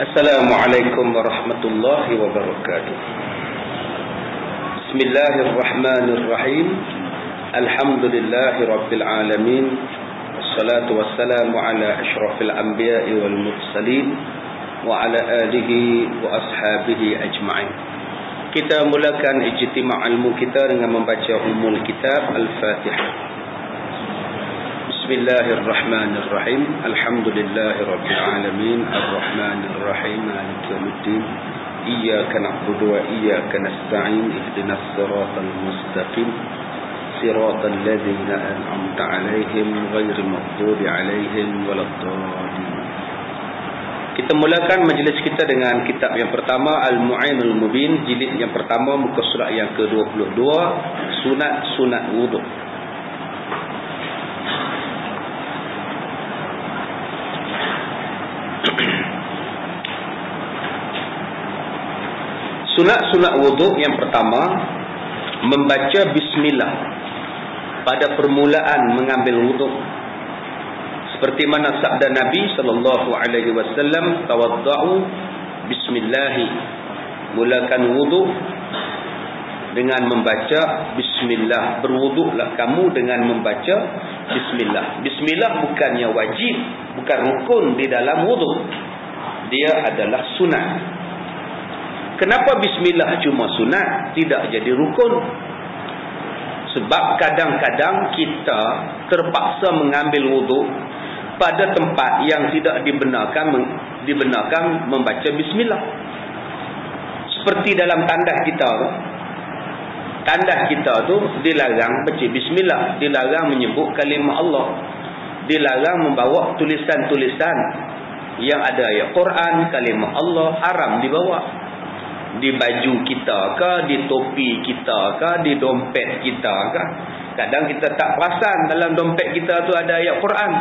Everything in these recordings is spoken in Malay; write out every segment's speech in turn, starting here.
Assalamualaikum warahmatullahi wabarakatuh. Bismillahirrahmanirrahim. Alhamdulillahi rabbil alamin. Wassalatu wassalamu ala asyrafil anbiya'i wal mursalin wa ala alihi wa ashabihi ajma'in. Kita mulakan ijtima' ilmu kita dengan membaca umul kitab Al-Fatihah. Bismillahirrahmanirrahim. Alhamdulillahirabbil alamin. Arrahmanirrahim. Maliki yaumiddin. Iyyaka na'budu wa iyyaka nasta'in. Ihdinas siratal mustaqim. Siratal ladzina an'amta 'alaihim ghairil maghdubi 'alaihim waladdallin. Kita mulakan majlis kita dengan kitab yang pertama Al-Mu'inul Mubin, jilid yang pertama, muka surat yang ke-22, sunat wuduk. Sunat wuduk yang pertama, membaca bismillah pada permulaan mengambil wuduk. Seperti mana sabda Nabi sallallahu alaihi wasallam, tawadda'u bismillah, mulakan wuduk dengan membaca bismillah. Berwuduklah kamu dengan membaca bismillah. Bismillah bukannya wajib, bukan rukun di dalam wuduk. Dia adalah sunat. Kenapa bismillah cuma sunat, tidak jadi rukun? Sebab kadang-kadang kita terpaksa mengambil wuduk pada tempat yang tidak dibenarkan membaca bismillah. Seperti dalam tandas kita. Tandas kita tu dilarang baca bismillah, dilarang menyebut kalimah Allah, dilarang membawa tulisan-tulisan yang ada ayat Quran, kalimah Allah, haram dibawa. Di baju kita ke, di topi kita ke, di dompet kita ke. Kadang kita tak perasan dalam dompet kita tu ada ayat Quran,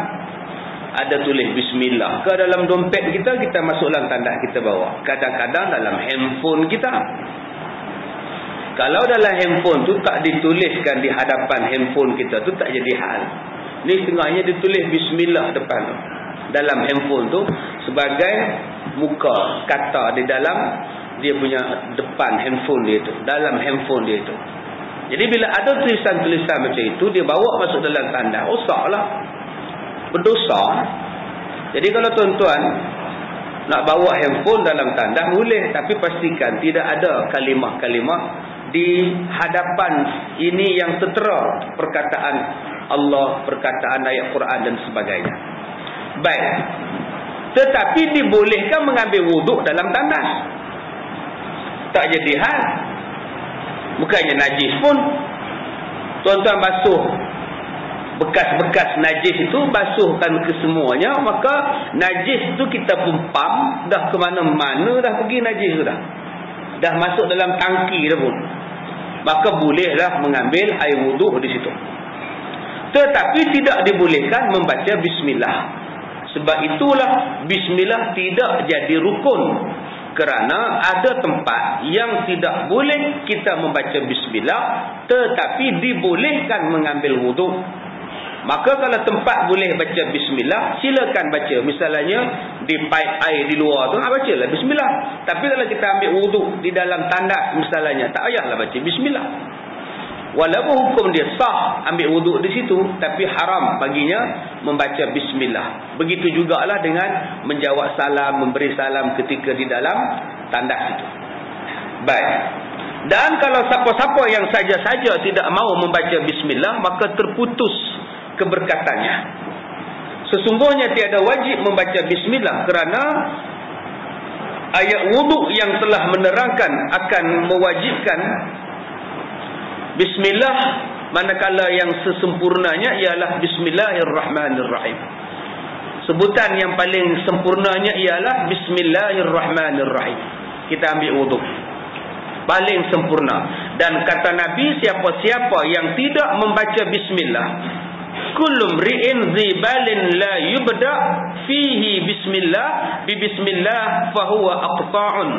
ada tulis bismillah ke dalam dompet kita, kita masuk dalam tandas kita bawa. Kadang-kadang dalam handphone kita. Kalau dalam handphone tu tak dituliskan di hadapan handphone kita tu, tak jadi hal. Ni setengahnya ditulis bismillah depan tu dalam handphone tu sebagai muka kata di dalam dia punya depan handphone dia tu, dalam handphone dia tu. Jadi bila ada tulisan-tulisan macam itu, dia bawa masuk dalam tandas, rosaklah, berdosa. Jadi kalau tuan-tuan nak bawa handphone dalam tandas boleh, tapi pastikan tidak ada kalimah-kalimah di hadapan ini yang tertera, perkataan Allah, perkataan ayat Quran dan sebagainya. Baik. Tetapi dibolehkan mengambil wuduk dalam tandas. Tak jadi hal. Bukannya najis pun. Tuan-tuan basuh bekas-bekas najis itu, basuhkan ke semuanya, maka najis itu kita pumpam dah ke mana-mana, dah pergi najis tu dah masuk dalam tangki dah pun. Maka bolehlah mengambil air wuduk di situ. Tetapi tidak dibolehkan membaca bismillah. Sebab itulah bismillah tidak jadi rukun. Kerana ada tempat yang tidak boleh kita membaca bismillah, tetapi dibolehkan mengambil wuduk. Maka kalau tempat boleh baca bismillah, silakan baca. Misalnya di paip air di luar tu, bacalah bismillah. Tapi kalau kita ambil wuduk di dalam tandas misalnya, tak payahlah baca bismillah. Walaupun hukum dia sah ambil wuduk di situ, tapi haram baginya membaca bismillah. Begitu jugalah dengan menjawab salam, memberi salam ketika di dalam tandas itu. Baik. Dan kalau siapa-siapa yang saja-saja tidak mau membaca bismillah, maka terputus keberkatannya. Sesungguhnya tiada wajib membaca bismillah, kerana ayat wuduk yang telah menerangkan akan mewajibkan bismillah, manakala yang sesempurnanya ialah bismillahirrahmanirrahim. Sebutan yang paling sempurnanya ialah bismillahirrahmanirrahim. Kita ambil wuduk, paling sempurna. Dan kata Nabi, siapa-siapa yang tidak membaca bismillah, kullu mri'in zibalin la yubda fihi bismillah bi bismillah fahuwa aqta'un.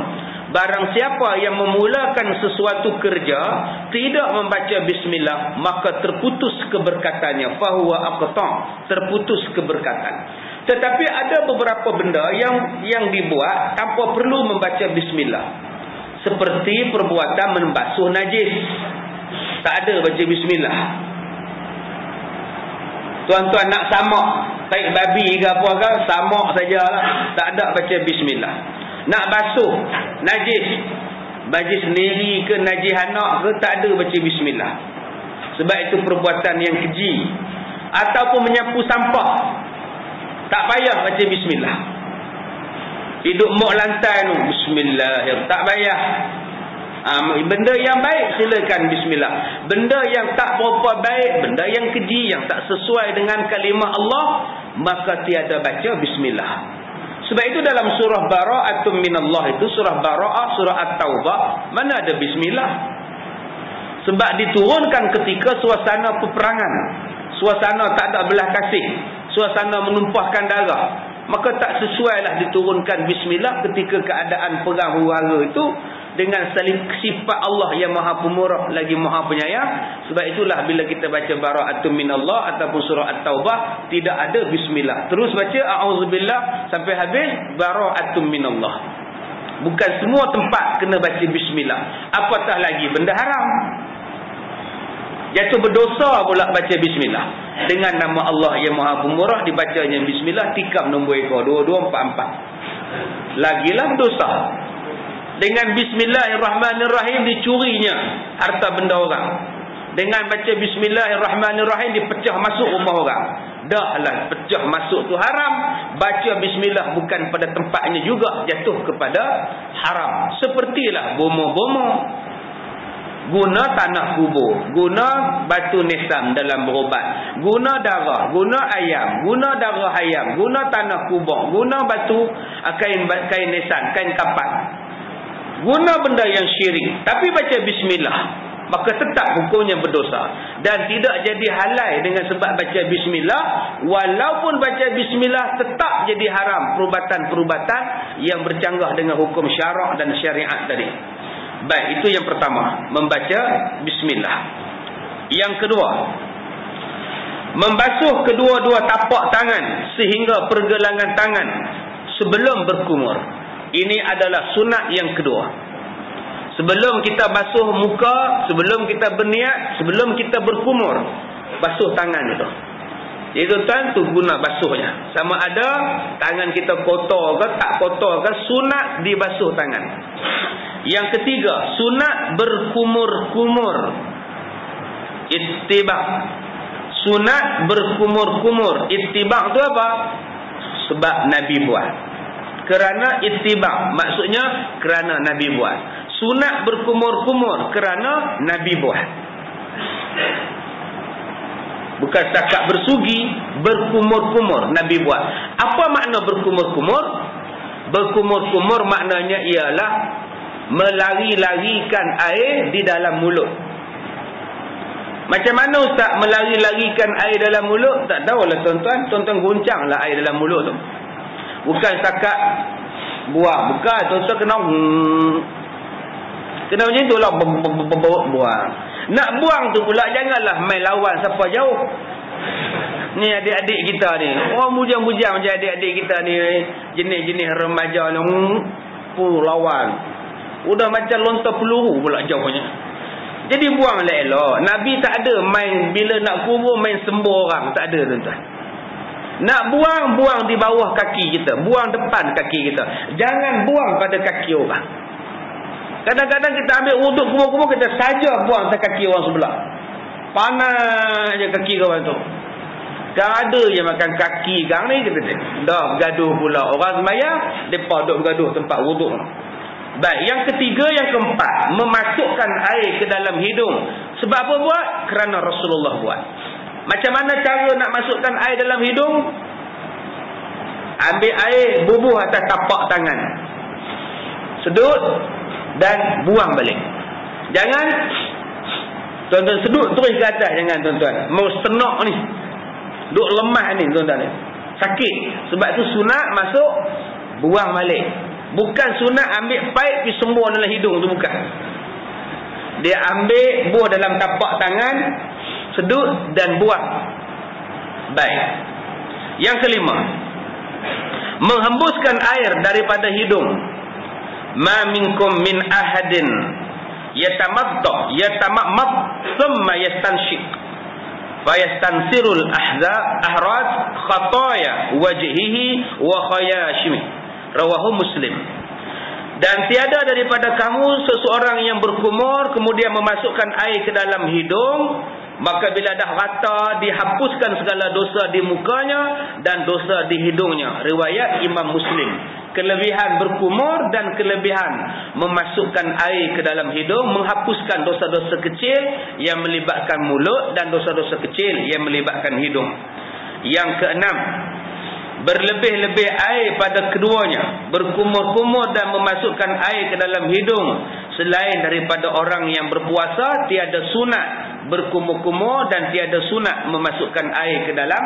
Barang siapa yang memulakan sesuatu kerja tidak membaca bismillah, maka terputus keberkatannya. Fahuwa aqta', terputus keberkatan. Tetapi ada beberapa benda yang dibuat tanpa perlu membaca bismillah. Seperti perbuatan membasuh najis. Tak ada baca bismillah. Tuan-tuan nak samak taik babi ke apa ke, samak sajalah, tak ada baca bismillah. Nak basuh najis, najis sendiri ke najis anak ke, tak ada baca bismillah. Sebab itu perbuatan yang keji. Ataupun menyapu sampah, tak payah baca bismillah. Hidup mok lantai tu, bismillahirrahmanirrahim, tak payah. Benda yang baik silakan bismillah. Benda yang tak berapa baik, benda yang keji, yang tak sesuai dengan kalimah Allah, maka tiada baca bismillah. Sebab itu dalam surah Bara'atun minallah itu, surah Bara'ah, surah At-Taubah, mana ada bismillah? Sebab diturunkan ketika suasana peperangan, suasana tak ada belah kasih, suasana menumpahkan darah. Maka tak sesuailah diturunkan bismillah ketika keadaan perang huru-hara itu, dengan sifat Allah yang maha pemurah lagi maha penyayang. Sebab itulah bila kita baca Bara'atun minallah ataupun surah At-Taubah, tidak ada bismillah. Terus baca a'udzubillah sampai habis Bara'atun minallah. Bukan semua tempat kena baca bismillah. Apatah lagi benda haram. Jatuh berdosa pula baca bismillah. Dengan nama Allah yang maha pemurah dibacanya bismillah, tikam nombor ekor 2244. Lagilah berdosa. Dengan bismillahirrahmanirrahim dicurinya harta benda orang. Dengan baca bismillahirrahmanirrahim dipecah masuk rumah orang. Dahlah pecah masuk tu haram. Baca bismillah bukan pada tempatnya juga jatuh kepada haram. Sepertilah bomo-bomo, guna tanah kubur, guna batu nisan dalam berubat, guna darah, guna ayam, guna darah ayam, guna tanah kubur, guna batu, kain nisan, kain kapat, guna benda yang syirik, tapi baca bismillah, maka tetap hukumnya berdosa. Dan tidak jadi halal dengan sebab baca bismillah. Walaupun baca bismillah tetap jadi haram perubatan-perubatan yang bercanggah dengan hukum syarak dan syariat tadi. Baik, itu yang pertama, membaca bismillah. Yang kedua, membasuh kedua-dua tapak tangan sehingga pergelangan tangan sebelum berkumur. Ini adalah sunat yang kedua. Sebelum kita basuh muka, sebelum kita berniat, sebelum kita berkumur, basuh tangan itu. Jadi tuan tu guna basuhnya. Sama ada tangan kita kotor ke tak kotor ke, sunat dibasuh tangan. Yang ketiga, sunat berkumur-kumur. Ittibak. Sunat berkumur-kumur. Ittibak tu apa? Sebab Nabi buat. Kerana ittibak, maksudnya kerana Nabi buat. Sunat berkumur-kumur kerana Nabi buat. Bukan setakat bersugi, berkumur-kumur Nabi buat. Apa makna berkumur-kumur? Berkumur-kumur maknanya ialah melari-larikan air di dalam mulut. Macam mana Ustaz melari-larikan air dalam mulut? Tak tahulah tuan-tuan. Tuan-tuan goncanglah air dalam mulut tu. Bukan setakat buang. Bukan. Tuan-tuan kena macam tu lah. Buang. Nak buang tu pula janganlah main lawan siapa jauh. Ni adik-adik kita ni, orang bujang-bujang macam adik-adik kita ni, jenis-jenis remaja ni, lawan. Udah macam lontar peluru pula jauhnya. Jadi buanglah elok. Nabi tak ada main bila nak kubur main sembur orang, tak ada tuan-tuan. Nak buang di bawah kaki kita, buang depan kaki kita. Jangan buang pada kaki orang. Kadang-kadang kita ambil wuduk kubur-kubur, kita saja buang atas kaki orang sebelah. Panas je kaki kawan tu. Kan ada je makan kaki kang ni, kita dah bergaduh pula. Orang sembahyang, mereka duduk bergaduh tempat wuduk. Baik, yang ketiga, yang keempat, memasukkan air ke dalam hidung. Sebab apa buat? Kerana Rasulullah buat. Macam mana cara nak masukkan air dalam hidung? Ambil air, bubuh atas tapak tangan, sedut dan buang balik. Jangan tuan-tuan sedut terus ke atas. Jangan tuan-tuan, mau senak ni, duk lemah ni tuan-tuan, sakit. Sebab tu sunat masuk, buang balik. Bukan sunat ambil paip pergi sembur dalam hidung tu, bukan. Dia ambil, buah dalam tapak tangan, sedut dan buang. Baik. Yang kelima, menghembuskan air daripada hidung. Ma minkum min ahadin yatamammad thumma yastanshik fayastansirul ahrad khataya wajhihi wa khayashimi. Rawahu Muslim. Dan tiada daripada kamu seseorang yang berkumur kemudian memasukkan air ke dalam hidung, maka bila dah rata dihapuskan segala dosa di mukanya dan dosa di hidungnya. Riwayat Imam Muslim. Kelebihan berkumur dan kelebihan memasukkan air ke dalam hidung menghapuskan dosa-dosa kecil yang melibatkan mulut dan dosa-dosa kecil yang melibatkan hidung. Yang keenam, berlebih-lebih air pada keduanya, berkumur-kumur dan memasukkan air ke dalam hidung. Selain daripada orang yang berpuasa, tiada sunat berkumur-kumur dan tiada sunat memasukkan air ke dalam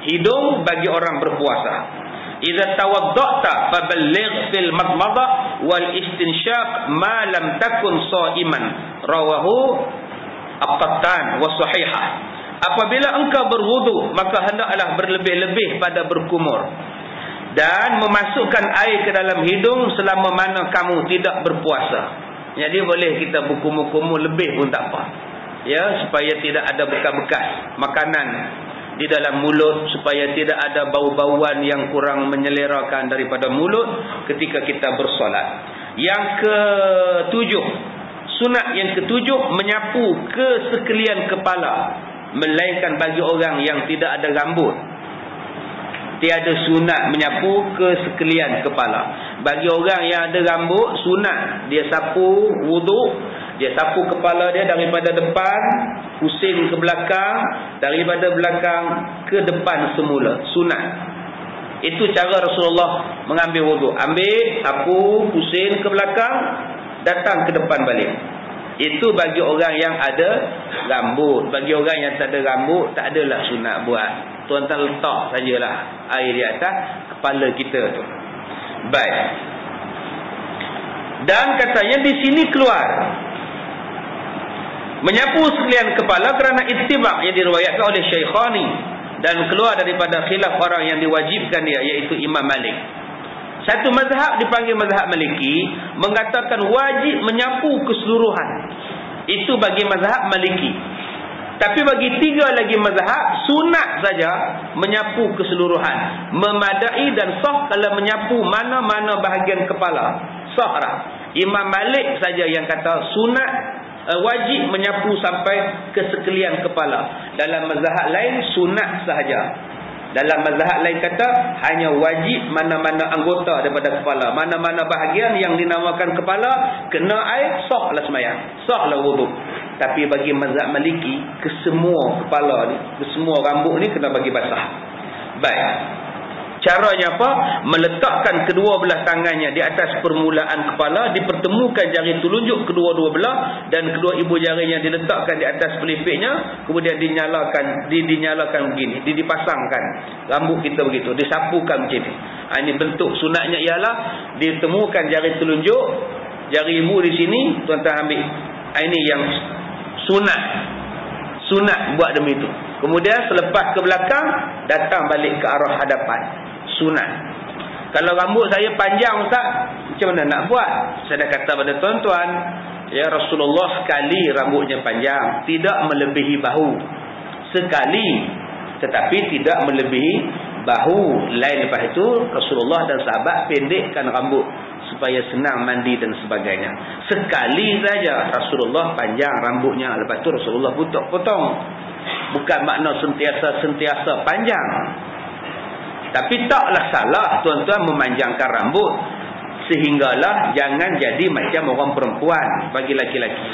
hidung bagi orang berpuasa. Idza tawadda'ta faballigh fil madmadah wal istinsyaq ma lam takun sha'iman. Rawahu At-Qattan wa sahihah. Apabila engkau berwudu, maka hendaklah berlebih-lebih pada berkumur dan memasukkan air ke dalam hidung selama mana kamu tidak berpuasa. Jadi boleh kita berkumur-kumur lebih pun tak apa. Ya, supaya tidak ada bekas-bekas makanan di dalam mulut, supaya tidak ada bau-bauan yang kurang menyelerakan daripada mulut ketika kita bersolat. Yang ketujuh, sunat yang ketujuh, menyapu ke sekalian kepala, melainkan bagi orang yang tidak ada rambut. Tiada sunat menyapu ke sekalian kepala. Bagi orang yang ada rambut, sunat dia sapu wuduk, dia sapu kepala dia daripada depan, pusing ke belakang, daripada belakang ke depan semula. Sunat. Itu cara Rasulullah mengambil wuduk. Ambil, sapu, pusing ke belakang, datang ke depan balik. Itu bagi orang yang ada rambut. Bagi orang yang tak ada rambut, tak adalah sunat buat. Tuan-tuan letak sajalah air di atas kepala kita tu. Baik. Dan katanya di sini keluar menyapu sekalian kepala kerana ittiba' yang diriwayatkan oleh Syaikhani, dan keluar daripada khilaf orang yang diwajibkan dia, iaitu Imam Malik. Satu mazhab dipanggil mazhab Maliki mengatakan wajib menyapu keseluruhan. Itu bagi mazhab Maliki. Tapi bagi tiga lagi mazhab, sunat saja menyapu keseluruhan. Memadai dan sah kalau menyapu mana-mana bahagian kepala. Sah dah. Imam Malik saja yang kata sunat, wajib menyapu sampai ke sekalian kepala. Dalam mazhab lain sunat sahaja. Dalam mazhab lain kata hanya wajib mana-mana anggota daripada kepala, mana-mana bahagian yang dinamakan kepala kena air, sahlah sembahyang, sahlah wuduk. Tapi bagi mazhab Maliki, kesemua kepala ni, kesemua rambut ni kena bagi basah. Baik. Caranya apa? Meletakkan kedua belah tangannya di atas permulaan kepala, dipertemukan jari telunjuk kedua-dua belah dan kedua ibu jarinya diletakkan di atas pelipiknya, kemudian dinyalakan begini, dipasangkan rambut kita begitu, disapukan macam ni. Ini bentuk sunatnya ialah ditemukan jari telunjuk, jari ibu di sini, tuan-tuan ambil. Ini yang sunat buat demi itu. Kemudian selepas ke belakang, datang balik ke arah hadapan. Sunat. Kalau rambut saya panjang, Ustaz, macam mana nak buat? Saya dah kata pada tuan-tuan, ya, Rasulullah sekali rambutnya panjang, tidak melebihi bahu. Sekali, tetapi tidak melebihi bahu. Lain lepas itu, Rasulullah dan sahabat pendekkan rambut supaya senang mandi dan sebagainya. Sekali saja Rasulullah panjang rambutnya, lepas itu Rasulullah potong. Bukan makna sentiasa panjang. Tapi taklah salah tuan-tuan memanjangkan rambut, sehinggalah jangan jadi macam orang perempuan. Bagi laki-laki,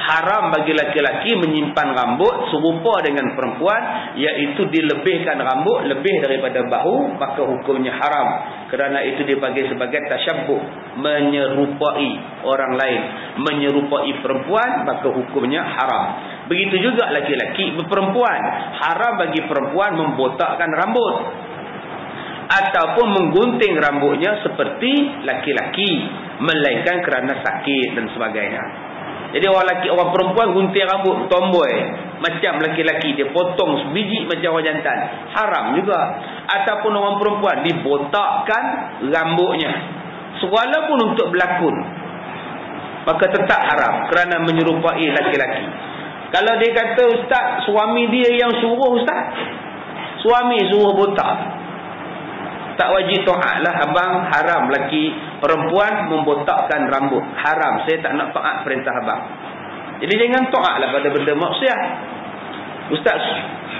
haram bagi laki-laki menyimpan rambut serupa dengan perempuan, iaitu dilebihkan rambut lebih daripada bahu, maka hukumnya haram. Kerana itu dipanggil sebagai tasyabbuh, menyerupai orang lain, menyerupai perempuan, maka hukumnya haram. Begitu juga laki-laki berperempuan, haram bagi perempuan membotakkan rambut ataupun menggunting rambutnya seperti laki-laki, melainkan kerana sakit dan sebagainya. Jadi orang perempuan gunting rambut tomboy macam laki-laki, dia potong sebiji macam orang jantan, haram juga. ataupun orang perempuan dibotakkan rambutnya walaupun untuk berlakon, maka tetap haram kerana menyerupai laki-laki. Kalau dia kata, ustaz, suami dia yang suruh, ustaz, suami suruh botak, tak wajib taat lah abang. Haram laki perempuan membotakkan rambut, haram. Saya tak nak taat perintah abang. Jadi jangan taat lah pada benda maksiat. Ustaz,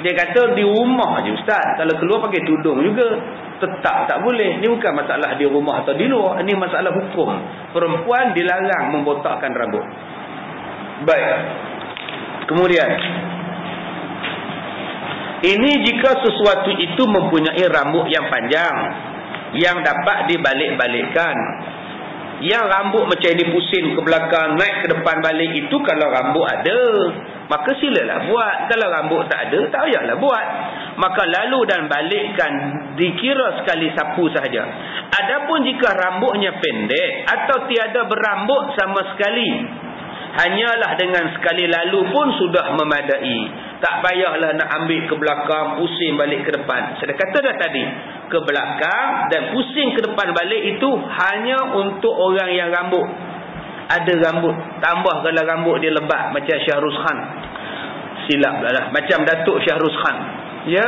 dia kata di rumah je ustaz, kalau keluar pakai tudung juga, tetap tak boleh. Ini bukan masalah di rumah atau di luar, ini masalah hukum. Perempuan dilarang membotakkan rambut. Baik. Kemudian, ini jika sesuatu itu mempunyai rambut yang panjang yang dapat dibalik-balikkan. Yang rambut macam ini pusing ke belakang, naik ke depan balik, itu kalau rambut ada, maka silalah buat. Kalau rambut tak ada, tak payahlah buat. Maka lalu dan balikkan dikira sekali sapu sahaja. Adapun jika rambutnya pendek atau tiada berambut sama sekali, hanyalah dengan sekali lalu pun sudah memadai. Tak payahlah nak ambil ke belakang, pusing balik ke depan. Saya kata dah tadi, ke belakang dan pusing ke depan balik itu hanya untuk orang yang rambut ada rambut. Tambah kalau rambut dia lebat macam Syahrus Khan. Silap lah, macam Datuk Syahrus Khan. Ya,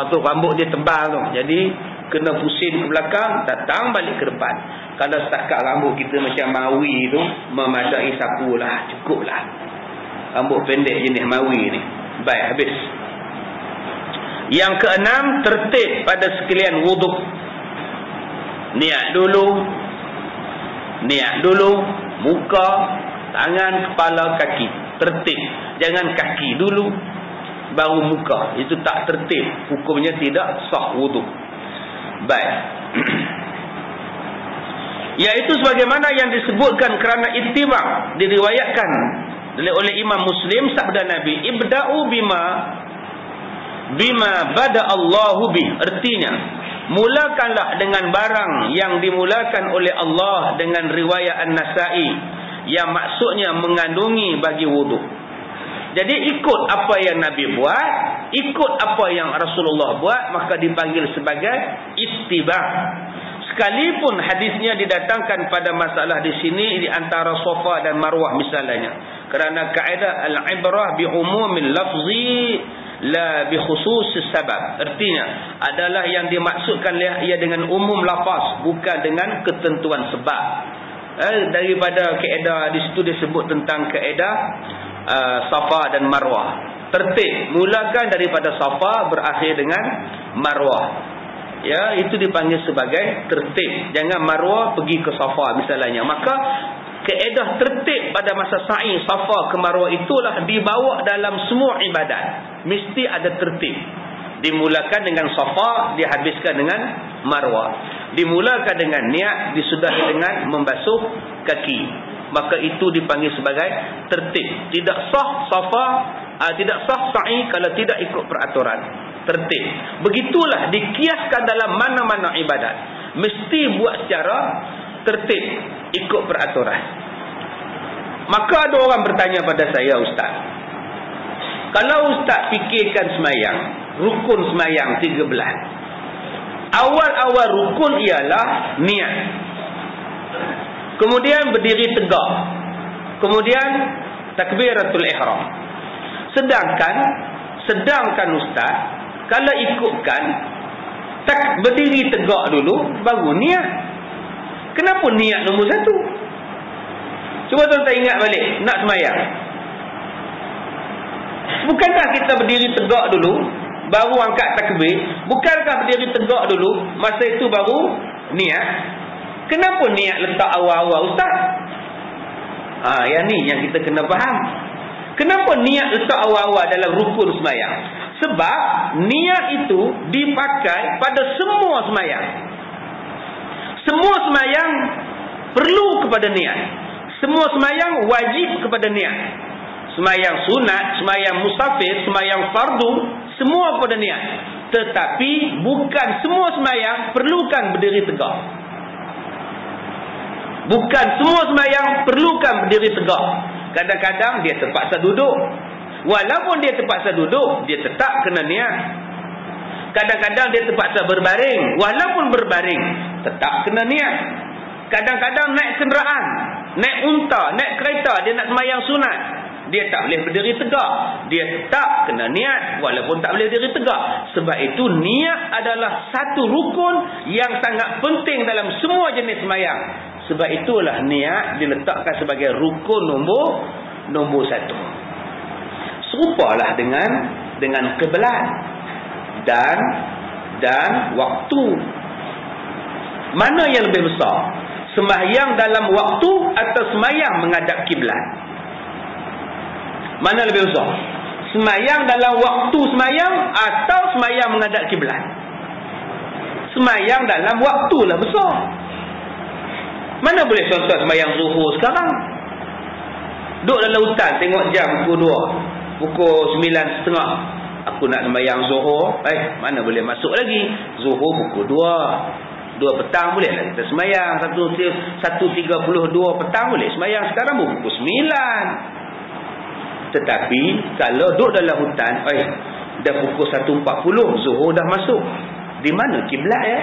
tu rambut dia tebal tu. Jadi kena pusing ke belakang, datang balik ke depan. Kalau setakat rambut kita macam Mawi tu, memadai sapu lah, cukup lah. Rambut pendek jenis Mawi ni. Baik, habis. Yang keenam, tertib pada sekalian wuduk. Niat dulu, muka, tangan, kepala, kaki. Tertib. Jangan kaki dulu, baru muka. Itu tak tertib. Hukumnya tidak sah wuduk. Baik. Iaitu sebagaimana yang disebutkan kerana ittiba, diriwayatkan oleh Imam Muslim, sabda Nabi, ibda'u bima bada Allahu bih. Artinya, mulakanlah dengan barang yang dimulakan oleh Allah, dengan riwayat An-Nasa'i yang maksudnya mengandungi bagi wuduk. Jadi ikut apa yang Nabi buat, ikut apa yang Rasulullah buat, maka dipanggil sebagai ittiba. Sekalipun hadisnya didatangkan pada masalah di sini di antara Safa dan Marwah misalnya. Kerana kaedah al-ibrah bi umumil lafzi la bi khususis sabab. Artinya adalah yang dimaksudkan ia dengan umum lafaz, bukan dengan ketentuan sebab. Daripada kaedah di situ disebut tentang kaedah Safa dan Marwah. Tertib, mulakan daripada Safa berakhir dengan Marwah. Ya, itu dipanggil sebagai tertib. Jangan Marwah pergi ke Safa misalnya. Maka kaedah tertib pada masa sa'i Safa ke Marwah itulah dibawa dalam semua ibadat. Mesti ada tertib. Dimulakan dengan Safa, dihabiskan dengan Marwah. Dimulakan dengan niat, disudahi dengan membasuh kaki. Maka itu dipanggil sebagai tertib. Tidak sah Safa, tidak sah sa'i kalau tidak ikut peraturan. Tertib. Begitulah dikiaskan dalam mana-mana ibadat. Mesti buat secara tertib, ikut peraturan. Maka ada orang bertanya pada saya, ustaz, kalau ustaz fikirkan semayang, rukun semayang 13, awal-awal rukun ialah niat, kemudian berdiri tegak, kemudian takbiratul ihram. Sedangkan ustaz, kalau ikutkan berdiri tegak dulu baru niat. Kenapa niat nombor satu? Cuba tuan-tuan ingat balik, nak semayang. Bukankah kita berdiri tegak dulu baru angkat takbir? Bukankah berdiri tegak dulu masa itu baru niat? Kenapa niat letak awal-awal ustaz? Yang ni yang kita kena faham. Kenapa niat letak awal-awal dalam rukun semayang? Sebab niat itu dipakai pada semua semayang. Semua semayang perlu kepada niat. Semua semayang wajib kepada niat. Semayang sunat, semayang musafir, semayang fardu, semua kepada niat. Tetapi bukan semua semayang perlukan berdiri tegak. Bukan semua semayang perlukan berdiri tegak. Kadang-kadang dia terpaksa duduk. Walaupun dia terpaksa duduk, dia tetap kena niat. Kadang-kadang dia terpaksa berbaring. Walaupun berbaring, tetap kena niat. Kadang-kadang naik kenderaan, naik unta, naik kereta, dia nak sembahyang sunat, dia tak boleh berdiri tegak. Dia tetap kena niat walaupun tak boleh berdiri tegak. Sebab itu niat adalah satu rukun yang sangat penting dalam semua jenis sembahyang. Sebab itulah niat diletakkan sebagai rukun nombor satu. Serupalah dengan kiblat dan waktu. Mana yang lebih besar? Sembahyang dalam waktu atau sembahyang menghadap kiblat? Mana lebih besar? Sembahyang dalam waktu sembahyang atau sembahyang menghadap kiblat? Sembahyang dalam waktulah besar. Mana boleh contoh sembahyang zuhur sekarang? Duduk dalam hutan tengok jam pukul 2, pukul 9.30. Aku nak sembahyang zuhur. Mana boleh masuk lagi? Zuhur pukul 2 petang boleh lah kita sembahyang. 1.32 petang boleh sembahyang. Sekarang pukul 9. Tetapi kalau duduk dalam hutan, dah pukul 1.40, zuhur dah masuk. Di mana kiblat ya?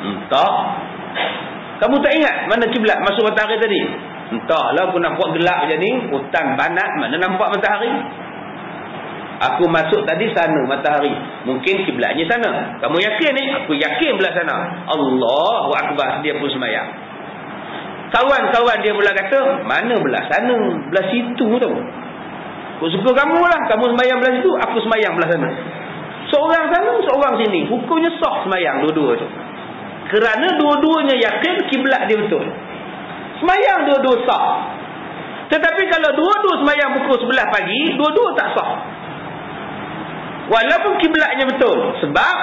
Entah. Kamu tak ingat mana kiblat masuk matahari tadi? Entahlah, aku nampak gelap macam ni, hutan banat, mana nampak matahari? Aku masuk tadi sana matahari, mungkin kiblatnya sana. Kamu yakin ni? Aku yakin belah sana. Allahu Akbar, dia pun sembahyang. Kawan-kawan dia pula kata, mana belah sana? Belah situ tu. Aku suka kamu lah, kamu sembahyang belah situ, aku sembahyang belah sana. Seorang sana, seorang sini. Hukumnya sah sembahyang dua-dua tu. Kerana dua-duanya yakin kiblat dia betul. Sembahyang dua-dua sah. Tetapi kalau dua-dua sembahyang pukul 11 pagi, dua-dua tak sah. Walaupun kiblatnya betul, sebab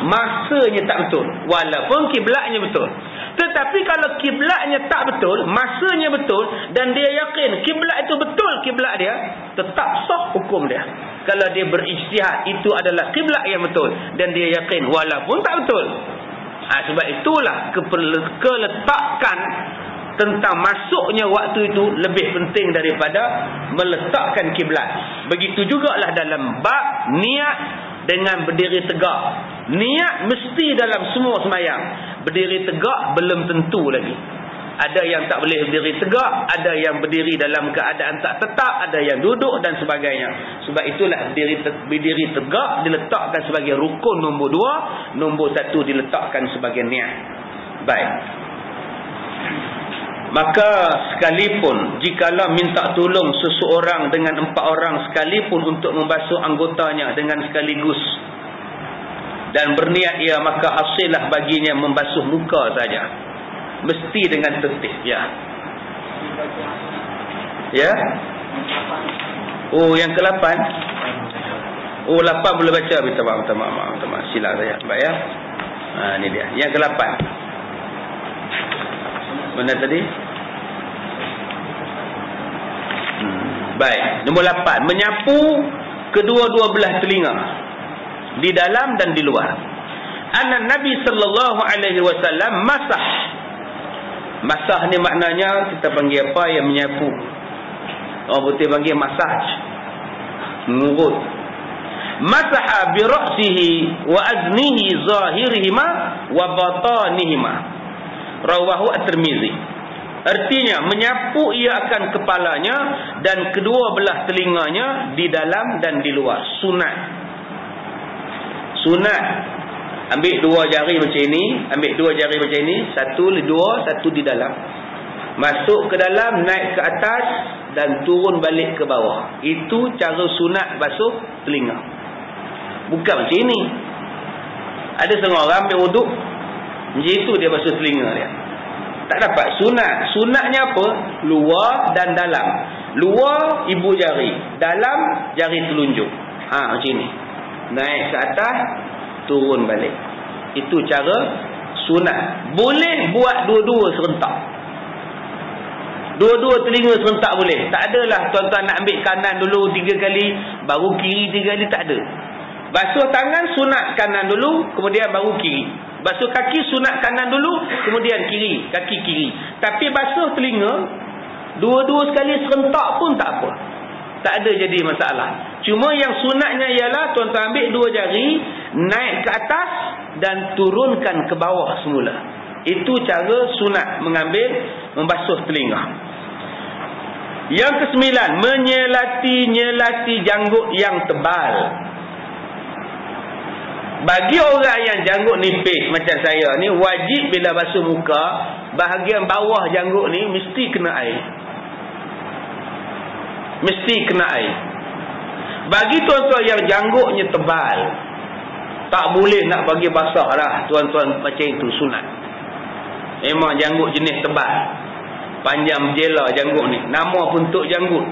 masanya tak betul. Walaupun kiblatnya betul. Tetapi kalau kiblatnya tak betul, masanya betul, dan dia yakin kiblat itu betul kiblat dia, tetap sah hukum dia. Kalau dia berijtihad itu adalah kiblat yang betul, dan dia yakin walaupun tak betul. Sebab itulah keletakan tentang masuknya waktu itu lebih penting daripada meletakkan kiblat. Begitu jugalah dalam bab niat dengan berdiri tegak. Niat mesti dalam semua sembahyang. Berdiri tegak belum tentu lagi. Ada yang tak boleh berdiri tegak, ada yang berdiri dalam keadaan tak tetap, ada yang duduk dan sebagainya. Sebab itulah berdiri tegak diletakkan sebagai rukun nombor 2, nombor 1 diletakkan sebagai niat. Baik. Maka sekalipun jikalau minta tolong seseorang dengan 4 orang sekalipun untuk membasuh anggotanya dengan sekaligus dan berniat ia, maka hasillah baginya membasuh muka saja. Mesti dengan tertib, ya. Ya. Oh, yang ke-8. Oh, 8 boleh baca. Minta maaf. Silap saya. Baik ya. Ini dia. Yang ke-8. Mana tadi? Baik. Nombor 8. Menyapu kedua-dua belah telinga, di dalam dan di luar. Anna Nabi sallallahu alaihi wasallam masah ni maknanya kita panggil apa yang menyapu. Orang putih panggil masaj, mengurut. Masaha bi ra'sihi wa aznihi zahirihima wa batanihima. Rawahu At-Tirmizi. Artinya menyapu ia akan kepalanya dan kedua belah telinganya di dalam dan di luar. Sunat. Ambil 2 jari macam ini, satu di dalam. Masuk ke dalam, naik ke atas dan turun balik ke bawah. Itu cara sunat basuh telinga. Bukan macam ini. Ada setengah orang ambil wuduk, macam itu dia basuh telinga dia. Tak dapat sunat. Sunatnya apa? Luar dan dalam. Luar ibu jari, dalam jari telunjuk. Macam ini. Naik ke atas, turun balik. Itu cara sunat. Boleh buat dua-dua serentak. Dua-dua telinga serentak boleh. Tak adalah tuan-tuan nak ambil kanan dulu 3 kali, baru kiri 3 kali, tak ada. Basuh tangan sunat kanan dulu, kemudian baru kiri. Basuh kaki sunat kanan dulu, kemudian kiri, kaki kiri. Tapi basuh telinga dua-dua sekali serentak pun tak apa. tak ada jadi masalah. Cuma yang sunatnya ialah tuan-tuan ambil dua jari, naik ke atas dan turunkan ke bawah semula. Itu cara sunat mengambil, membasuh telinga. Yang kesembilan, menyelati janggut yang tebal. Bagi orang yang janggut nipis macam saya ni, wajib bila basuh muka, bahagian bawah janggut ni mesti kena air. Mesti kena air. Bagi tuan-tuan yang janggutnya tebal, tak boleh nak bagi basah lah tuan-tuan, macam itu sunat. Memang janggut jenis tebal, panjang jela janggut ni, nama pun tok janggut.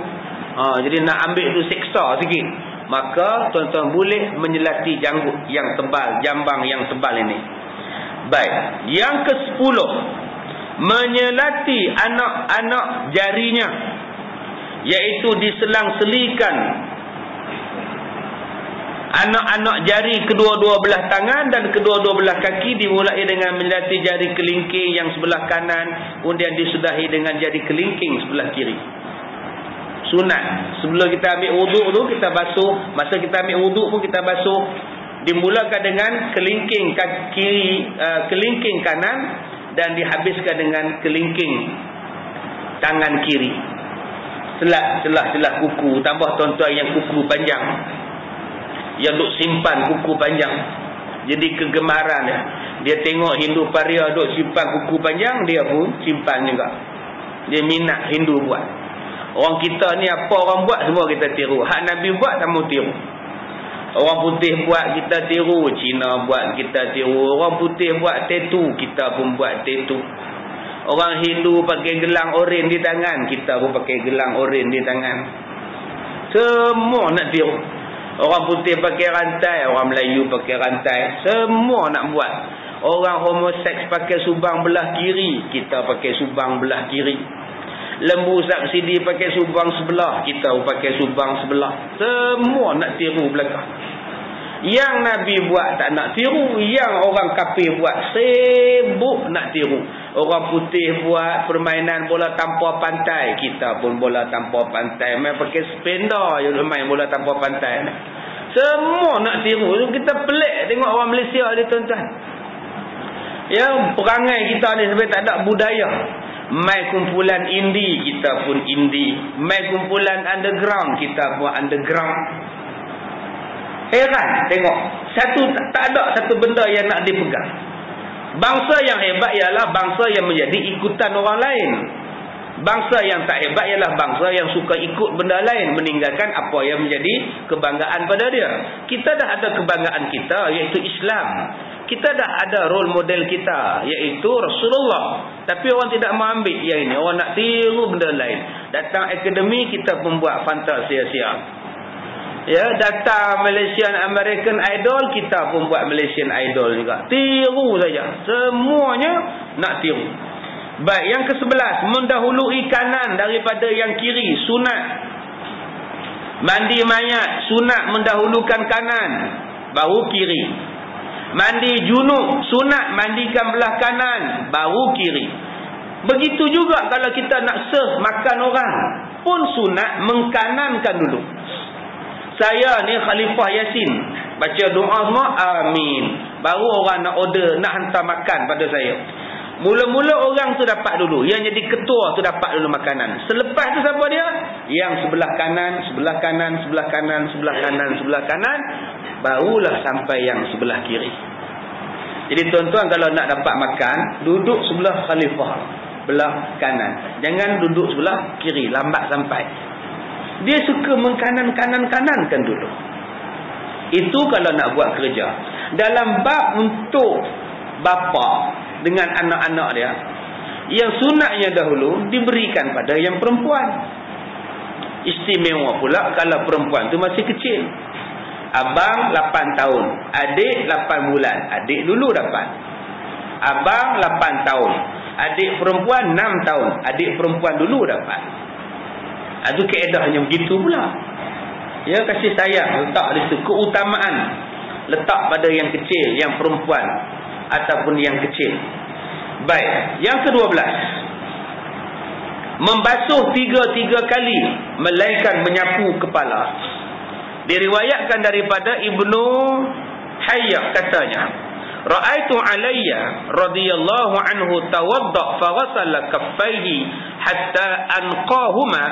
Jadi nak ambil tu seksa sikit, maka tuan-tuan boleh menyelati janggut yang tebal, jambang yang tebal ini. Baik, yang ke-10, menyelati anak-anak jarinya, iaitu diselang-selikan anak-anak jari kedua-dua belah tangan dan kedua-dua belah kaki, dimulai dengan menyelati jari kelingking yang sebelah kanan, kemudian disudahi dengan jari kelingking sebelah kiri. Sunat. Sebelum kita ambil wuduk tu, kita basuh. Masa kita ambil wuduk pun kita basuh. Dimulakan dengan kelingking kiri, kelingking kanan, dan dihabiskan dengan kelingking tangan kiri. Celah kuku. Tambah tuan-tuan yang kuku panjang, yang duk simpan kuku panjang, jadi kegemaran dia. Dia tengok Hindu paria duk simpan kuku panjang, dia pun simpan juga. Dia minat Hindu buat. Orang kita ni apa orang buat semua kita tiru. Hak Nabi buat tak mau tiru. Orang putih buat kita tiru, Cina buat kita tiru, orang putih buat tattoo, kita pun buat tattoo. Orang Hindu pakai gelang oren di tangan, kita pun pakai gelang oren di tangan. Semua nak tiru. Orang putih pakai rantai, orang Melayu pakai rantai, semua nak buat. Orang homoseks pakai subang belah kiri, kita pakai subang belah kiri. Lembu subsidi pakai subang sebelah, kita pakai subang sebelah. Semua nak tiru belakang. Yang Nabi buat tak nak tiru, yang orang kafir buat sibuk nak tiru. Orang putih buat permainan bola tanpa pantai, kita pun bola tanpa pantai. Main pakai sependa je main bola tanpa pantai. Semua nak tiru. Kita pelik tengok orang Malaysia ni tuan-tuan. Ya, perangai kita ni sampai tak ada budaya. Mai kumpulan indie, kita pun indie. Mai kumpulan underground, kita pun underground. Heran tengok, tak ada satu benda yang nak dipegang. Bangsa yang hebat ialah bangsa yang menjadi ikutan orang lain. Bangsa yang tak hebat ialah bangsa yang suka ikut benda lain, meninggalkan apa yang menjadi kebanggaan pada dia. Kita dah ada kebanggaan kita, iaitu Islam. Kita dah ada role model kita, iaitu Rasulullah. Tapi orang tidak mau ambil yang ini. Orang nak tiru benda lain. Datang akademi, kita pun buat fantasi sia-sia. Ya, datang Malaysian American Idol, kita pun buat Malaysian Idol juga. Tiru saja. Semuanya nak tiru. Baik, yang ke-11, mendahului kanan daripada yang kiri, sunat. Mandi mayat, sunat mendahulukan kanan, baru kiri. Mandi junub, sunat mandikan belah kanan, baru kiri. Begitu juga kalau kita nak serve makan orang, pun sunat mengkanankan dulu. Saya ni Khalifah Yasin, baca doa semua, amin. Baru orang nak order, nak hantar makan pada saya. Mula-mula orang tu dapat dulu. Yang jadi ketua tu dapat dulu makanan. Selepas tu siapa dia? Yang sebelah kanan, sebelah kanan, sebelah kanan, sebelah kanan, sebelah kanan. Barulah sampai yang sebelah kiri. Jadi tuan-tuan kalau nak dapat makan, duduk sebelah khalifah, belah kanan. Jangan duduk sebelah kiri, lambat sampai. Dia suka mengkanan-kanan-kanankan dulu. Itu kalau nak buat kerja. Dalam bab untuk bapa dengan anak-anak dia, yang sunatnya dahulu diberikan pada yang perempuan. Istimewa pula kalau perempuan tu masih kecil. Abang 8 tahun, adik 8 bulan, adik dulu dapat. Abang 8 tahun, adik perempuan 6 tahun, adik perempuan dulu dapat. Itu kaedahnya begitu pula. Ya, kasih sayang letak di situ, keutamaan letak pada yang kecil, yang perempuan ataupun yang kecil. Baik, yang ke-12, membasuh 3 kali melainkan menyapu kepala. Diriwayatkan daripada Ibnu Hayy katanya, ra'aitu Alayya radhiyallahu anhu tawadda fa ghasala kaffayhi hatta anqahuma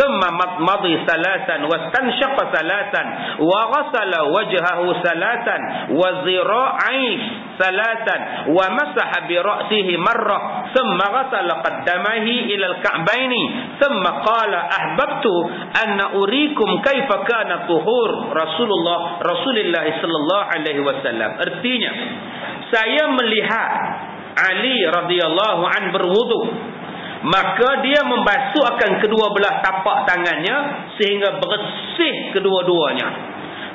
thumma madmadi salasan wastanshaqa salasan wa ghasala wajhahu salasan wa zira'aihi salasan wa masaha bi ra'sihi marrah thumma ghasala qaddamaihi ila al-ka'baini thumma qala ahbabtu an uriikum kaifa kana tuhur Rasulullah sallallahu alaihi wasallam. Artinya, saya melihat Ali radhiyallahu an berwudu, maka dia membasuh akan kedua belah tapak tangannya sehingga bersih kedua-duanya.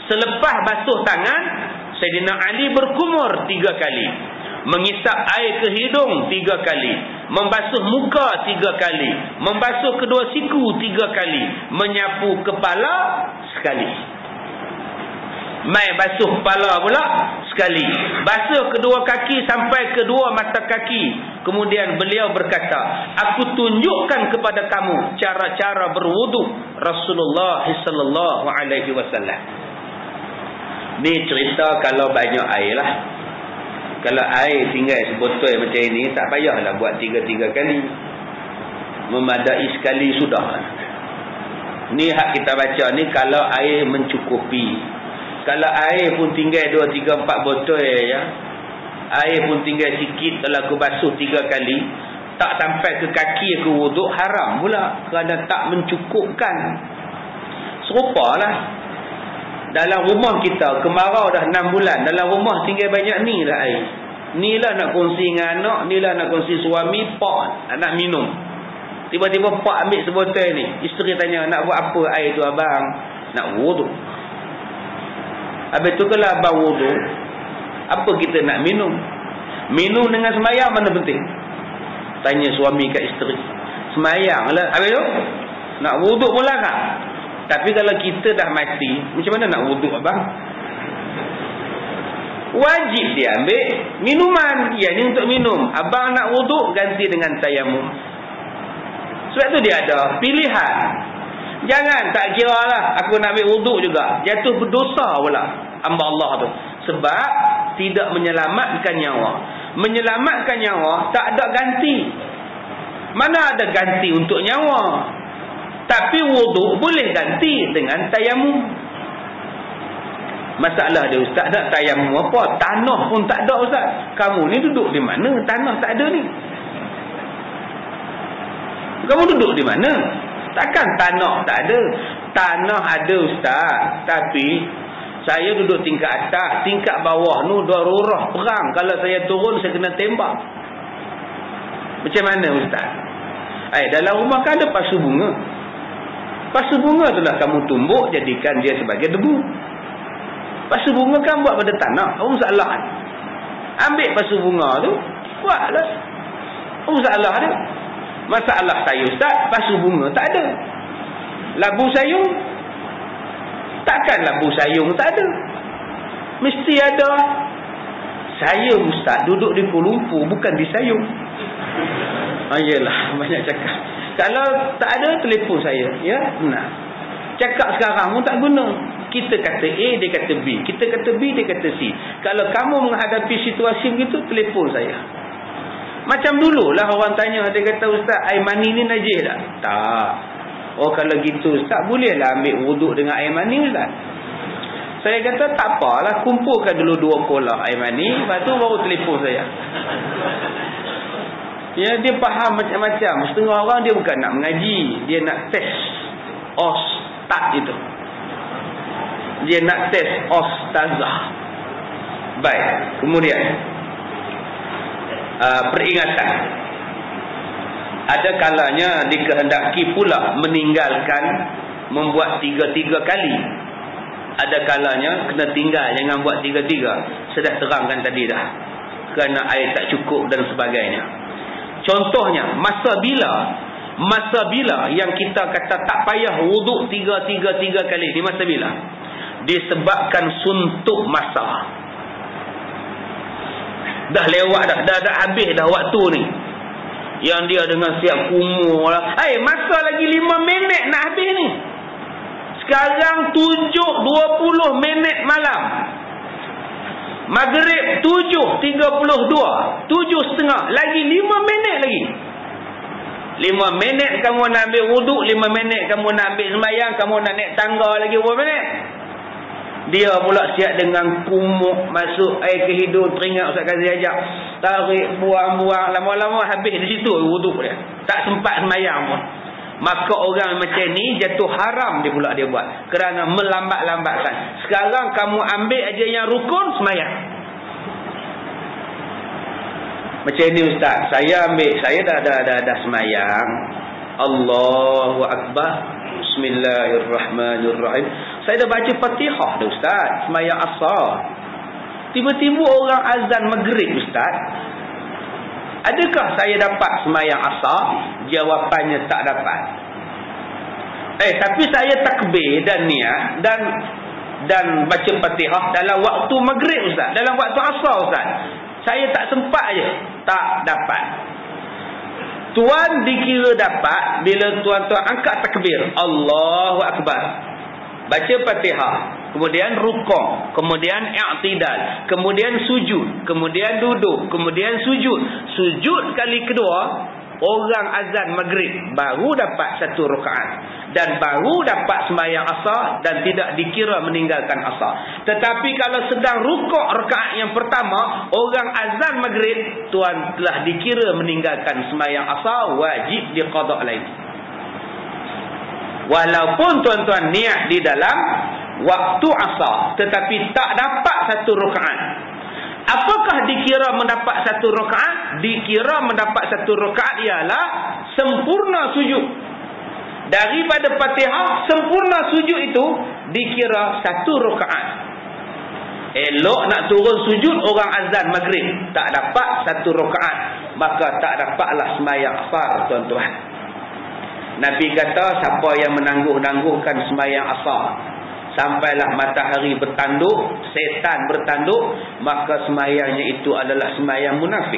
Selepas basuh tangan, Sayyidina Ali berkumur 3 kali, mengisap air ke hidung 3 kali, membasuh muka 3 kali, membasuh kedua siku 3 kali, menyapu kepala sekali. Mai basuh kepala pula sekali, basuh kedua kaki sampai kedua mata kaki. Kemudian beliau berkata, aku tunjukkan kepada kamu cara-cara berwudu Rasulullah sallallahu alaihi wasallam. Ni cerita kalau banyak air lah. Kalau air tinggal sebotol macam ini, tak payahlah buat 3 kali, memadai sekali sudah. Ni hak kita baca ni kalau air mencukupi. Kalau air pun tinggal 2, 3, 4 botol ya, air pun tinggal sikit, kalau aku basuh 3 kali, tak sampai ke kaki aku wuduk, haram pula kerana tak mencukupkan. Serupalah dalam rumah kita, kemarau dah 6 bulan, dalam rumah tinggal banyak ni lah air. Ni lah nak kongsi dengan anak, ni lah nak kongsi suami, pak nak minum. Tiba-tiba pak ambil sebotol ni, isteri tanya, nak buat apa air tu abang? Nak wuduk. Habis tu kalau abang wuduk, apa kita nak minum? Minum dengan semayang mana penting? Tanya suami kat isteri. Semayang lah. Habis tu nak wuduk pula kan? Tapi kalau kita dah mati, macam mana nak wuduk abang? Wajib dia ambil minuman. Ya, ni untuk minum. Abang nak wuduk, ganti dengan tayamum. Sebab tu dia ada pilihan. Jangan tak kira lah aku nak ambil wuduk juga, jatuh berdosa pula hamba Allah tu. Sebab tidak menyelamatkan nyawa. Menyelamatkan nyawa tak ada ganti. Mana ada ganti untuk nyawa? Tapi wuduk boleh ganti dengan tayamum. Masalah dia, ustaz, nak tayamum apa? Tanah pun tak ada, ustaz. Kamu ni duduk di mana? Tanah tak ada ni. Kamu duduk di mana? Takkan tanah tak ada? Tanah ada, ustaz. Tapi saya duduk tingkat atas, tingkat bawah nu darurah perang. Kalau saya turun saya kena tembak. Macam mana, ustaz? Dalam rumah kan ada pasu bunga. Pasu bunga itulah kamu tumbuk, jadikan dia sebagai debu. Pasu bunga kan buat pada tanah. Apa masalah? Ambil pasu bunga tu, buatlah. Apa masalah dia? Masalah saya, ustaz, pasu bunga tak ada. Labu sayung, takkan labu sayung tak ada. Mesti ada. Saya, ustaz, duduk di Kuala Lumpur, bukan di sayung. Yelah, banyak cakap. Kalau tak ada, telefon saya. Ya, nah. Cakap sekarang pun tak guna. Kita kata A, dia kata B. Kita kata B, dia kata C. Kalau kamu menghadapi situasi begitu, telefon saya. Macam dululah orang tanya, dia kata, ustaz, air mani ni najis tak? Tak. Oh, kalau gitu, ustaz, bolehlah ambil wuduk dengan air mani, ustaz? Saya kata, tak apalah, kumpulkan dulu 2 kolah air mani, lepas tu baru telefon saya. Ya, dia faham macam-macam. Setengah orang dia bukan nak mengaji, dia nak test ustaz itu. Dia nak test ustazah. Baik, kemudian peringatan. Ada kalanya dikehendaki pula meninggalkan membuat 3 kali. Ada kalanya kena tinggal, jangan buat 3. Sudah terangkan tadi dah, kerana air tak cukup dan sebagainya. Contohnya, masa bila yang kita kata tak payah wuduk 3 kali, di masa bila? Disebabkan suntuk masa. Dah lewat dah habis dah waktu ni. Yang dia dengan siap kumur lah. Masa lagi 5 minit nak habis ni. Sekarang 7:20 malam. Maghrib 7:32. 7:30. Lagi 5 minit lagi. 5 minit kamu nak ambil wuduk. 5 minit kamu nak ambil sembahyang. Kamu nak naik tangga lagi berapa minit? Dia pula siap dengan kumuk. Masuk air ke hidung. Teringat Ustaz Kazim ajak. Tarik, buang-buang. Lama-lama habis di situ wuduk dia. Tak sempat sembahyang pun. Maka orang macam ni jatuh haram dia pula dia buat. Kerana melambat-lambatkan. Sekarang kamu ambil aja yang rukun, sembahyang. Macam ni Ustaz. Saya dah sembahyang. Allahu Akbar. Bismillahirrahmanirrahim. Saya dah baca Fatihah dah Ustaz. Sembahyang asar. Tiba-tiba orang azan maghrib Ustaz. Adakah saya dapat sembahyang asar? Jawapannya tak dapat. Tapi saya takbir dan niat dan baca Fatihah dalam waktu maghrib Ustaz. Dalam waktu asar Ustaz. Saya tak sempat je. Tak dapat. Tuan dikira dapat bila tuan-tuan angkat takbir. Allahu Akbar. Baca Fatihah. Kemudian rukuk. Kemudian i'tidal. Kemudian sujud. Kemudian duduk. Kemudian sujud. Sujud kali kedua. Orang azan maghrib. Baru dapat 1 rakaat. Dan baru dapat sembahyang asar. Dan tidak dikira meninggalkan asar. Tetapi kalau sedang rukuk rakaat yang pertama. Orang azan maghrib. Tuan telah dikira meninggalkan sembahyang asar. Wajib diqadak lagi. Walaupun tuan-tuan niat di dalam waktu asar. Tetapi tak dapat 1 rakaat. Apakah dikira mendapat 1 rakaat? Dikira mendapat 1 rakaat ialah sempurna sujud. Daripada Fatihah, sempurna sujud itu dikira 1 rakaat. Elok nak turun sujud orang azan maghrib. Tak dapat 1 rakaat. Maka tak dapatlah sembahyang asar tuan-tuan. Nabi kata siapa yang menangguh-nangguhkan sembahyang asar sampailah matahari bertanduk, setan bertanduk, maka sembahyangnya itu adalah sembahyang munafik.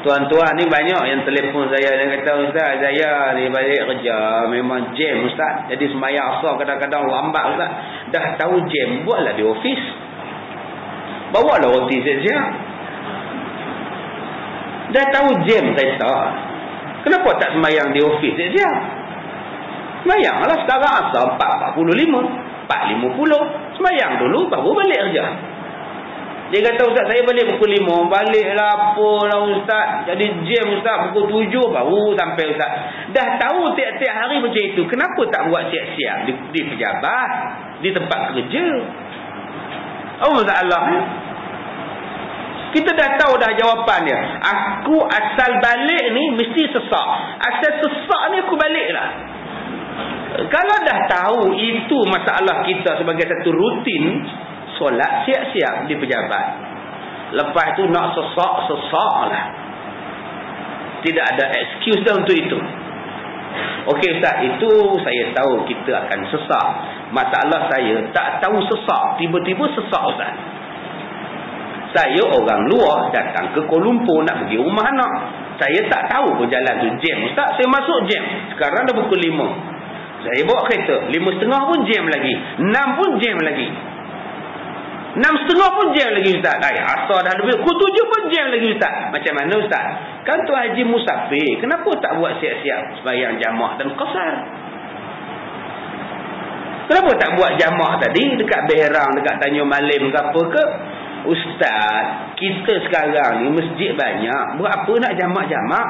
Tuan-tuan ni banyak yang telefon saya. Dia kata, Ustaz, saya ni balik kerja memang jam Ustaz. Jadi sembahyang asar kadang-kadang lambat Ustaz. Dah tahu jam, buatlah di ofis. Bawalah roti siap-siap. Dah tahu jam kereta. Kenapa tak sembahyang di ofis siap-siap? Sembahyanglah sekarang asar 4.45, 4.50. Sembahyang dulu baru balik kerja. Dia kata, Ustaz, saya balik pukul 5. Baliklah apalah Ustaz. Jadi jam Ustaz pukul 7 baru sampai Ustaz. Dah tahu tiap-tiap hari macam itu. Kenapa tak buat siap-siap di pejabat, di tempat kerja? Apa masalah? Kita dah tahu dah jawapan dia. Aku asal balik ni mesti sesak. Asal sesak ni aku baliklah. Kalau dah tahu itu masalah kita sebagai satu rutin, solat siap-siap di pejabat. Lepas tu nak sesak lah. Tidak ada excuse dah untuk itu. Okey Ustaz, itu saya tahu kita akan sesak. Masalah saya tak tahu sesak. Tiba-tiba sesak Ustaz. Saya orang luar datang ke Kuala Lumpur nak pergi rumah anak. Saya tak tahu pun jalan tu jam Ustaz. Saya masuk jam. Sekarang dah pukul 5. Saya bawa kereta 5.30 pun jam lagi. 6 pun jam lagi. 6.30 pun jam lagi Ustaz. Asar dah lebih. Pukul 7 pun jam lagi Ustaz. Macam mana Ustaz? Kan tu Haji Musafir. Kenapa tak buat siap-siap sembahyang jamak dan qasar? Kenapa tak buat jamak tadi dekat Berang, dekat Tanjung Malim ke apa ke? Ustaz, kita sekarang ni masjid banyak. Buat apa nak jamak-jamak?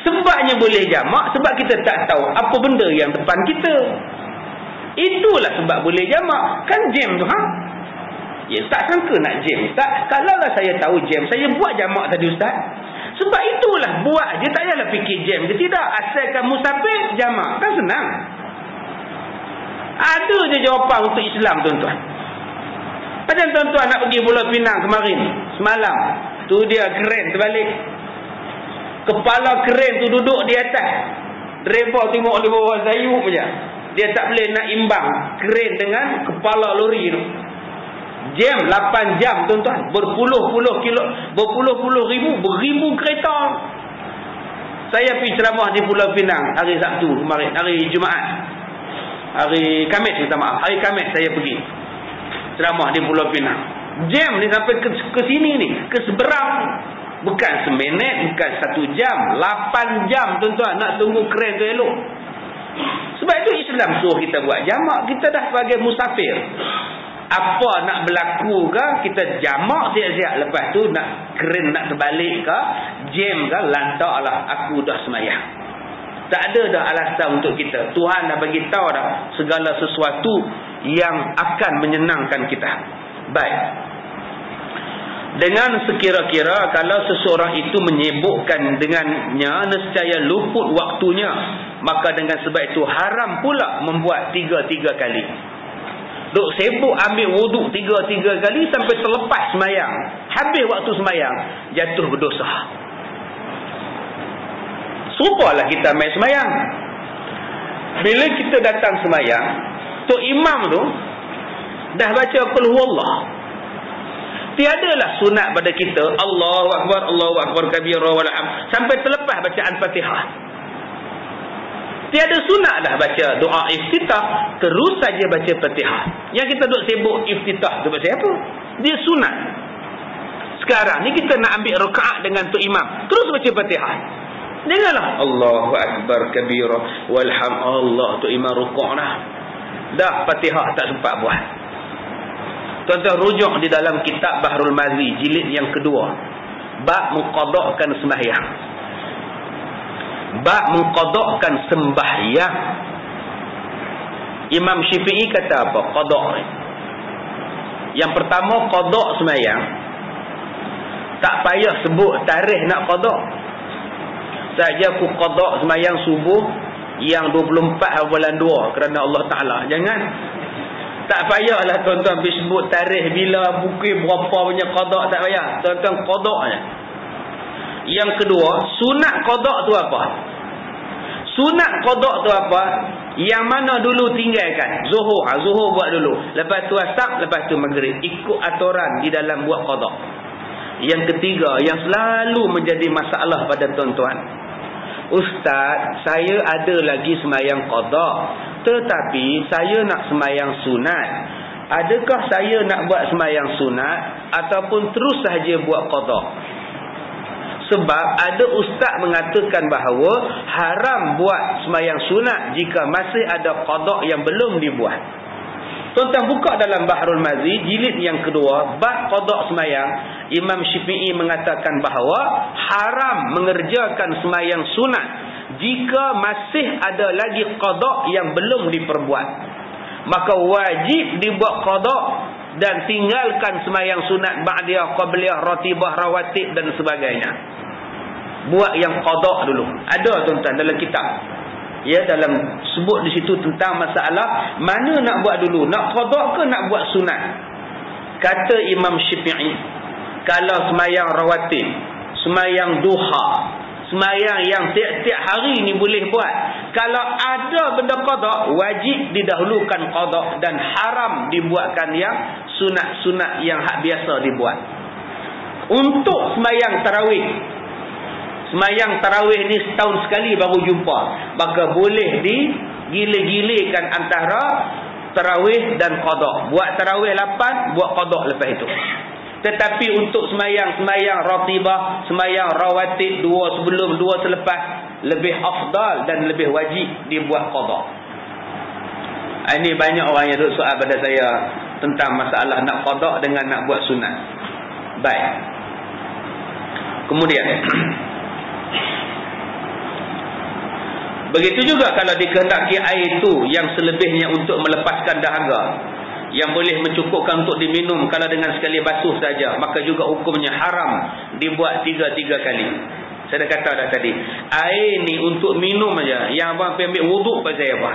Sebabnya boleh jamak sebab kita tak tahu apa benda yang depan kita. Itulah sebab boleh jamak. Kan jam tu Ya, tak sangka nak jam Ustaz. Kalaulah saya tahu jam, saya buat jamak tadi Ustaz. Sebab itulah buat je, tak payahlah fikir jam ke tidak. Asalkan musafir jamak, kan senang. Ada je jawapan untuk Islam tuan-tuan. Macam tuan-tuan nak pergi Pulau Pinang kemarin, semalam. Tu dia keren terbalik. Kepala keren tu duduk di atas. Driver tengok di bawah zayuk je. Dia tak boleh nak imbang keren dengan kepala lori tu. Jam 8 jam tuan-tuan. Berpuluh-puluh ribu, beribu kereta. Saya pergi ceramah di Pulau Pinang hari Sabtu kemarin, hari Jumaat. Hari Khamis, minta maaf. Hari Khamis saya pergi ceramah di Pulau Pinang. Jam ni sampai ke sini ni, ke seberang. Bukan seminit, bukan 1 jam, 8 jam tuan-tuan nak tunggu keren tu elok. Sebab itu Islam suruh kita buat jamak. Kita dah sebagai musafir. Apa nak berlaku ke, kita jamak siap-siap. Lepas tu nak keren nak terbalik ke, jam ke, lantaklah aku dah semayang. Tak ada dah alasan untuk kita. Tuhan dah bagi tahu dah segala sesuatu yang akan menyenangkan kita. Baik. Dengan sekira-kira kalau seseorang itu menyibukkan dengannya, nescaya luput waktunya. Maka dengan sebab itu haram pula membuat 3 kali. Duk sibuk ambil wuduk 3 kali sampai terlepas semayang. Habis waktu semayang, jatuh berdosa. Serupalah kita main semayang. Bila kita datang semayang, Tok Imam tu dah baca Qul Huwallah. Tiadalah sunat pada kita Allahu Akbar kabira walhamd sampai terlepas bacaan Fatihah. Tiada sunat dah baca doa iftitah, terus saja baca Fatihah. Yang kita duk sibuk iftitah tu pasal apa? Dia sunat. Sekarang ni kita nak ambil rakaat dengan Tok Imam, terus baca Fatihah. Dengarlah Allahu Akbar kabira walhamd. Allah, Tok Imam rukuk dah. Dah Fatihah tak sempat buat. Tuan-tuan rujuk di dalam kitab Bahrul Mazi jilid yang kedua, bab mengqadakkan sembahyang. Bab mengqadakkan sembahyang. Imam Syafi'i kata apa? Qadak. Yang pertama, qadak sembahyang. Tak payah sebut tarikh nak qadak. Saja aku qadak sembahyang subuh yang 24 bulan 2 kerana Allah Ta'ala. Jangan. Tak payahlah tuan-tuan sebut tarikh bila, pukul berapa punya qadak, tak payah. Tuan-tuan qadak je. Yang kedua, sunat qadak tu apa? Sunat qadak tu apa? Yang mana dulu tinggalkan? Zuhur. Zuhur buat dulu. Lepas tu asar, lepas tu maghrib. Ikut aturan di dalam buat qadak. Yang ketiga, yang selalu menjadi masalah pada tuan-tuan. Ustaz, saya ada lagi semayang qadak, tetapi saya nak semayang sunat. Adakah saya nak buat semayang sunat ataupun terus sahaja buat qadak? Sebab ada ustaz mengatakan bahawa haram buat semayang sunat jika masih ada qadak yang belum dibuat. Tuan-tuan buka dalam Bahrul Mazi jilid yang kedua, bab qadak semayang. Imam Syafi'i mengatakan bahawa haram mengerjakan semayang sunat jika masih ada lagi qadak yang belum diperbuat. Maka wajib dibuat qadak dan tinggalkan semayang sunat ba'diyah, qabliyah, ratibah, rawatib dan sebagainya. Buat yang qadak dulu. Ada tuan-tuan dalam kitab. Ya, dalam sebut di situ tentang masalah mana nak buat dulu, nak qadak ke nak buat sunat. Kata Imam Syafi'i, kalau semayang rawatib, semayang duha, semayang yang tiap-tiap hari ni boleh buat. Kalau ada benda qadak, wajib didahulukan qadak dan haram dibuatkan yang sunat-sunat yang hak biasa dibuat. Untuk semayang tarawih, semayang tarawih ni setahun sekali baru jumpa, maka boleh digile-gilekan antara tarawih dan qadak. Buat tarawih 8, buat qadak lepas itu. Tetapi untuk semayang ratibah, semayang rawatib, 2 sebelum 2 selepas, lebih afdal dan lebih wajib dibuat qadak. Ini banyak orang yang duk soal pada saya tentang masalah nak qadak dengan nak buat sunat. Baik. Kemudian begitu juga kalau dikehendaki air itu yang selebihnya untuk melepaskan dahaga, yang boleh mencukupkan untuk diminum kalau dengan sekali basuh saja, maka juga hukumnya haram dibuat 3 kali. Saya dah kata dah tadi, air ni untuk minum aja. Yang abang ambil wuduk pasal apa?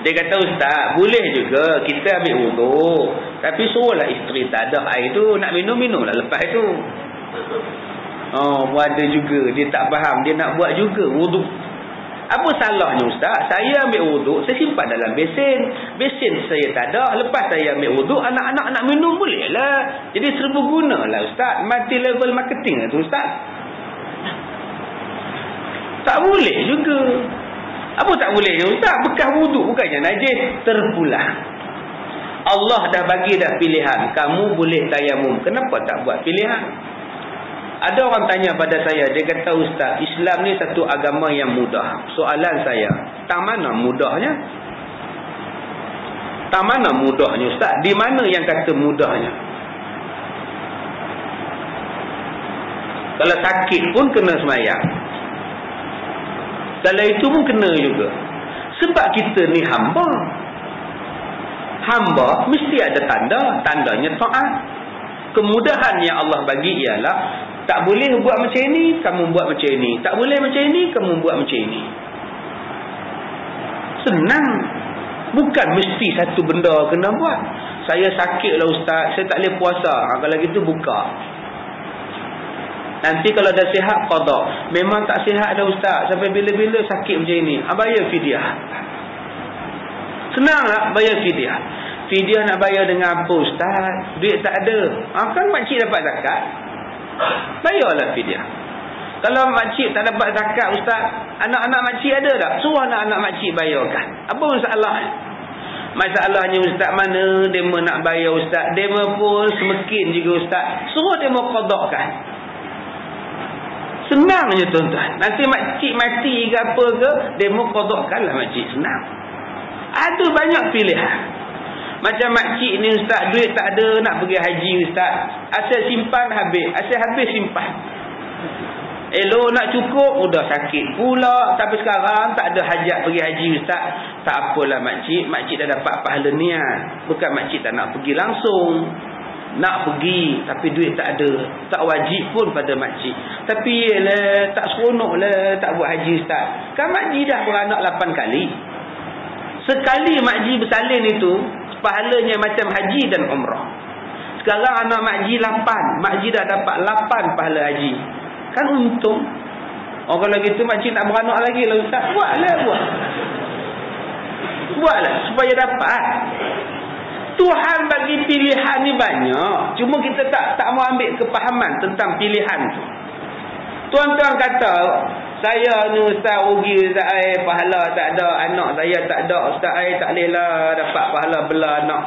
Dia kata, ustaz, boleh juga kita ambil wuduk, tapi suruhlah isteri tak ada air tu, nak minumlah lepas itu. Oh, ada juga dia tak faham, dia nak buat juga wuduk. Apa salahnya ustaz? Saya ambil wuduk, saya simpan dalam besen. Besen saya tak ada. Lepas saya ambil wuduk, anak-anak nak minum boleh lah. Jadi serba guna lah ustaz. Multi level marketing lah tu ustaz. Tak boleh juga. Apa tak boleh ustaz? Bekas wuduk bukannya najis, terpulang. Allah dah bagi dah pilihan. Kamu boleh tayamum. Kenapa tak buat pilihan? Ada orang tanya pada saya, dia kata ustaz, Islam ni satu agama yang mudah. Soalan saya, tak mana mudahnya? Tak mana mudahnya ustaz? Di mana yang kata mudahnya? Kalau sakit pun kena semayang. Kalau itu pun kena juga. Sebab kita ni hamba. Hamba mesti ada tanda. Tandanya taat. Kemudahan yang Allah bagi ialah tak boleh buat macam ini, kamu buat macam ini. Tak boleh macam ini, kamu buat macam ini. Senang. Bukan mesti satu benda kena buat. Saya sakit lah ustaz, saya tak boleh puasa. Kalau gitu buka. Nanti kalau dah sihat, qada. Memang tak sihat dah ustaz, sampai bila-bila sakit macam ini. Bayar fidyah. Senang lah bayar fidyah. Fidyah nak bayar dengan apa ustaz? Duit tak ada. Kan makcik dapat zakat. Bayarlah fidyah. Kalau makcik tak dapat zakat ustaz, anak-anak makcik ada tak? Suruh anak-anak makcik bayarkan. Apa masalahnya? Masalahnya ustaz, mana demo nak bayar ustaz? Demo pun semekin juga ustaz. Suruh demo qadakkan. Senangnya tuan-tuan. Nanti makcik mati ke apa ke, demo qadakkanlah makcik. Senang. Ada banyak pilihan. Macam makcik ni ustaz, duit tak ada nak pergi haji ustaz. Asal simpan habis, asal habis simpan. Elok nak cukup, udah sakit pula. Tapi sekarang tak ada hajat pergi haji ustaz. Tak apalah makcik, makcik dah dapat pahala niat. Bukan makcik tak nak pergi langsung. Nak pergi, tapi duit tak ada. Tak wajib pun pada makcik. Tapi yelah, tak seronok lah tak buat haji ustaz. Kan makcik dah beranak 8 kali. Sekali makcik bersalin itu, pahalanya macam haji dan umrah. Sekarang anak makji 8. Makji dah dapat 8 pahala haji. Kan untung. Oh kalau gitu makji nak beranak lagi lah ustaz. Buatlah supaya dapat. Tuhan bagi pilihan ni banyak. Cuma kita tak mau ambil kepahaman tentang pilihan tu. Tuan-tuan kata, saya ni ustaz rugi ustaz, pahala tak ada, anak saya tak ada ustaz, tak boleh lah dapat pahala bela anak.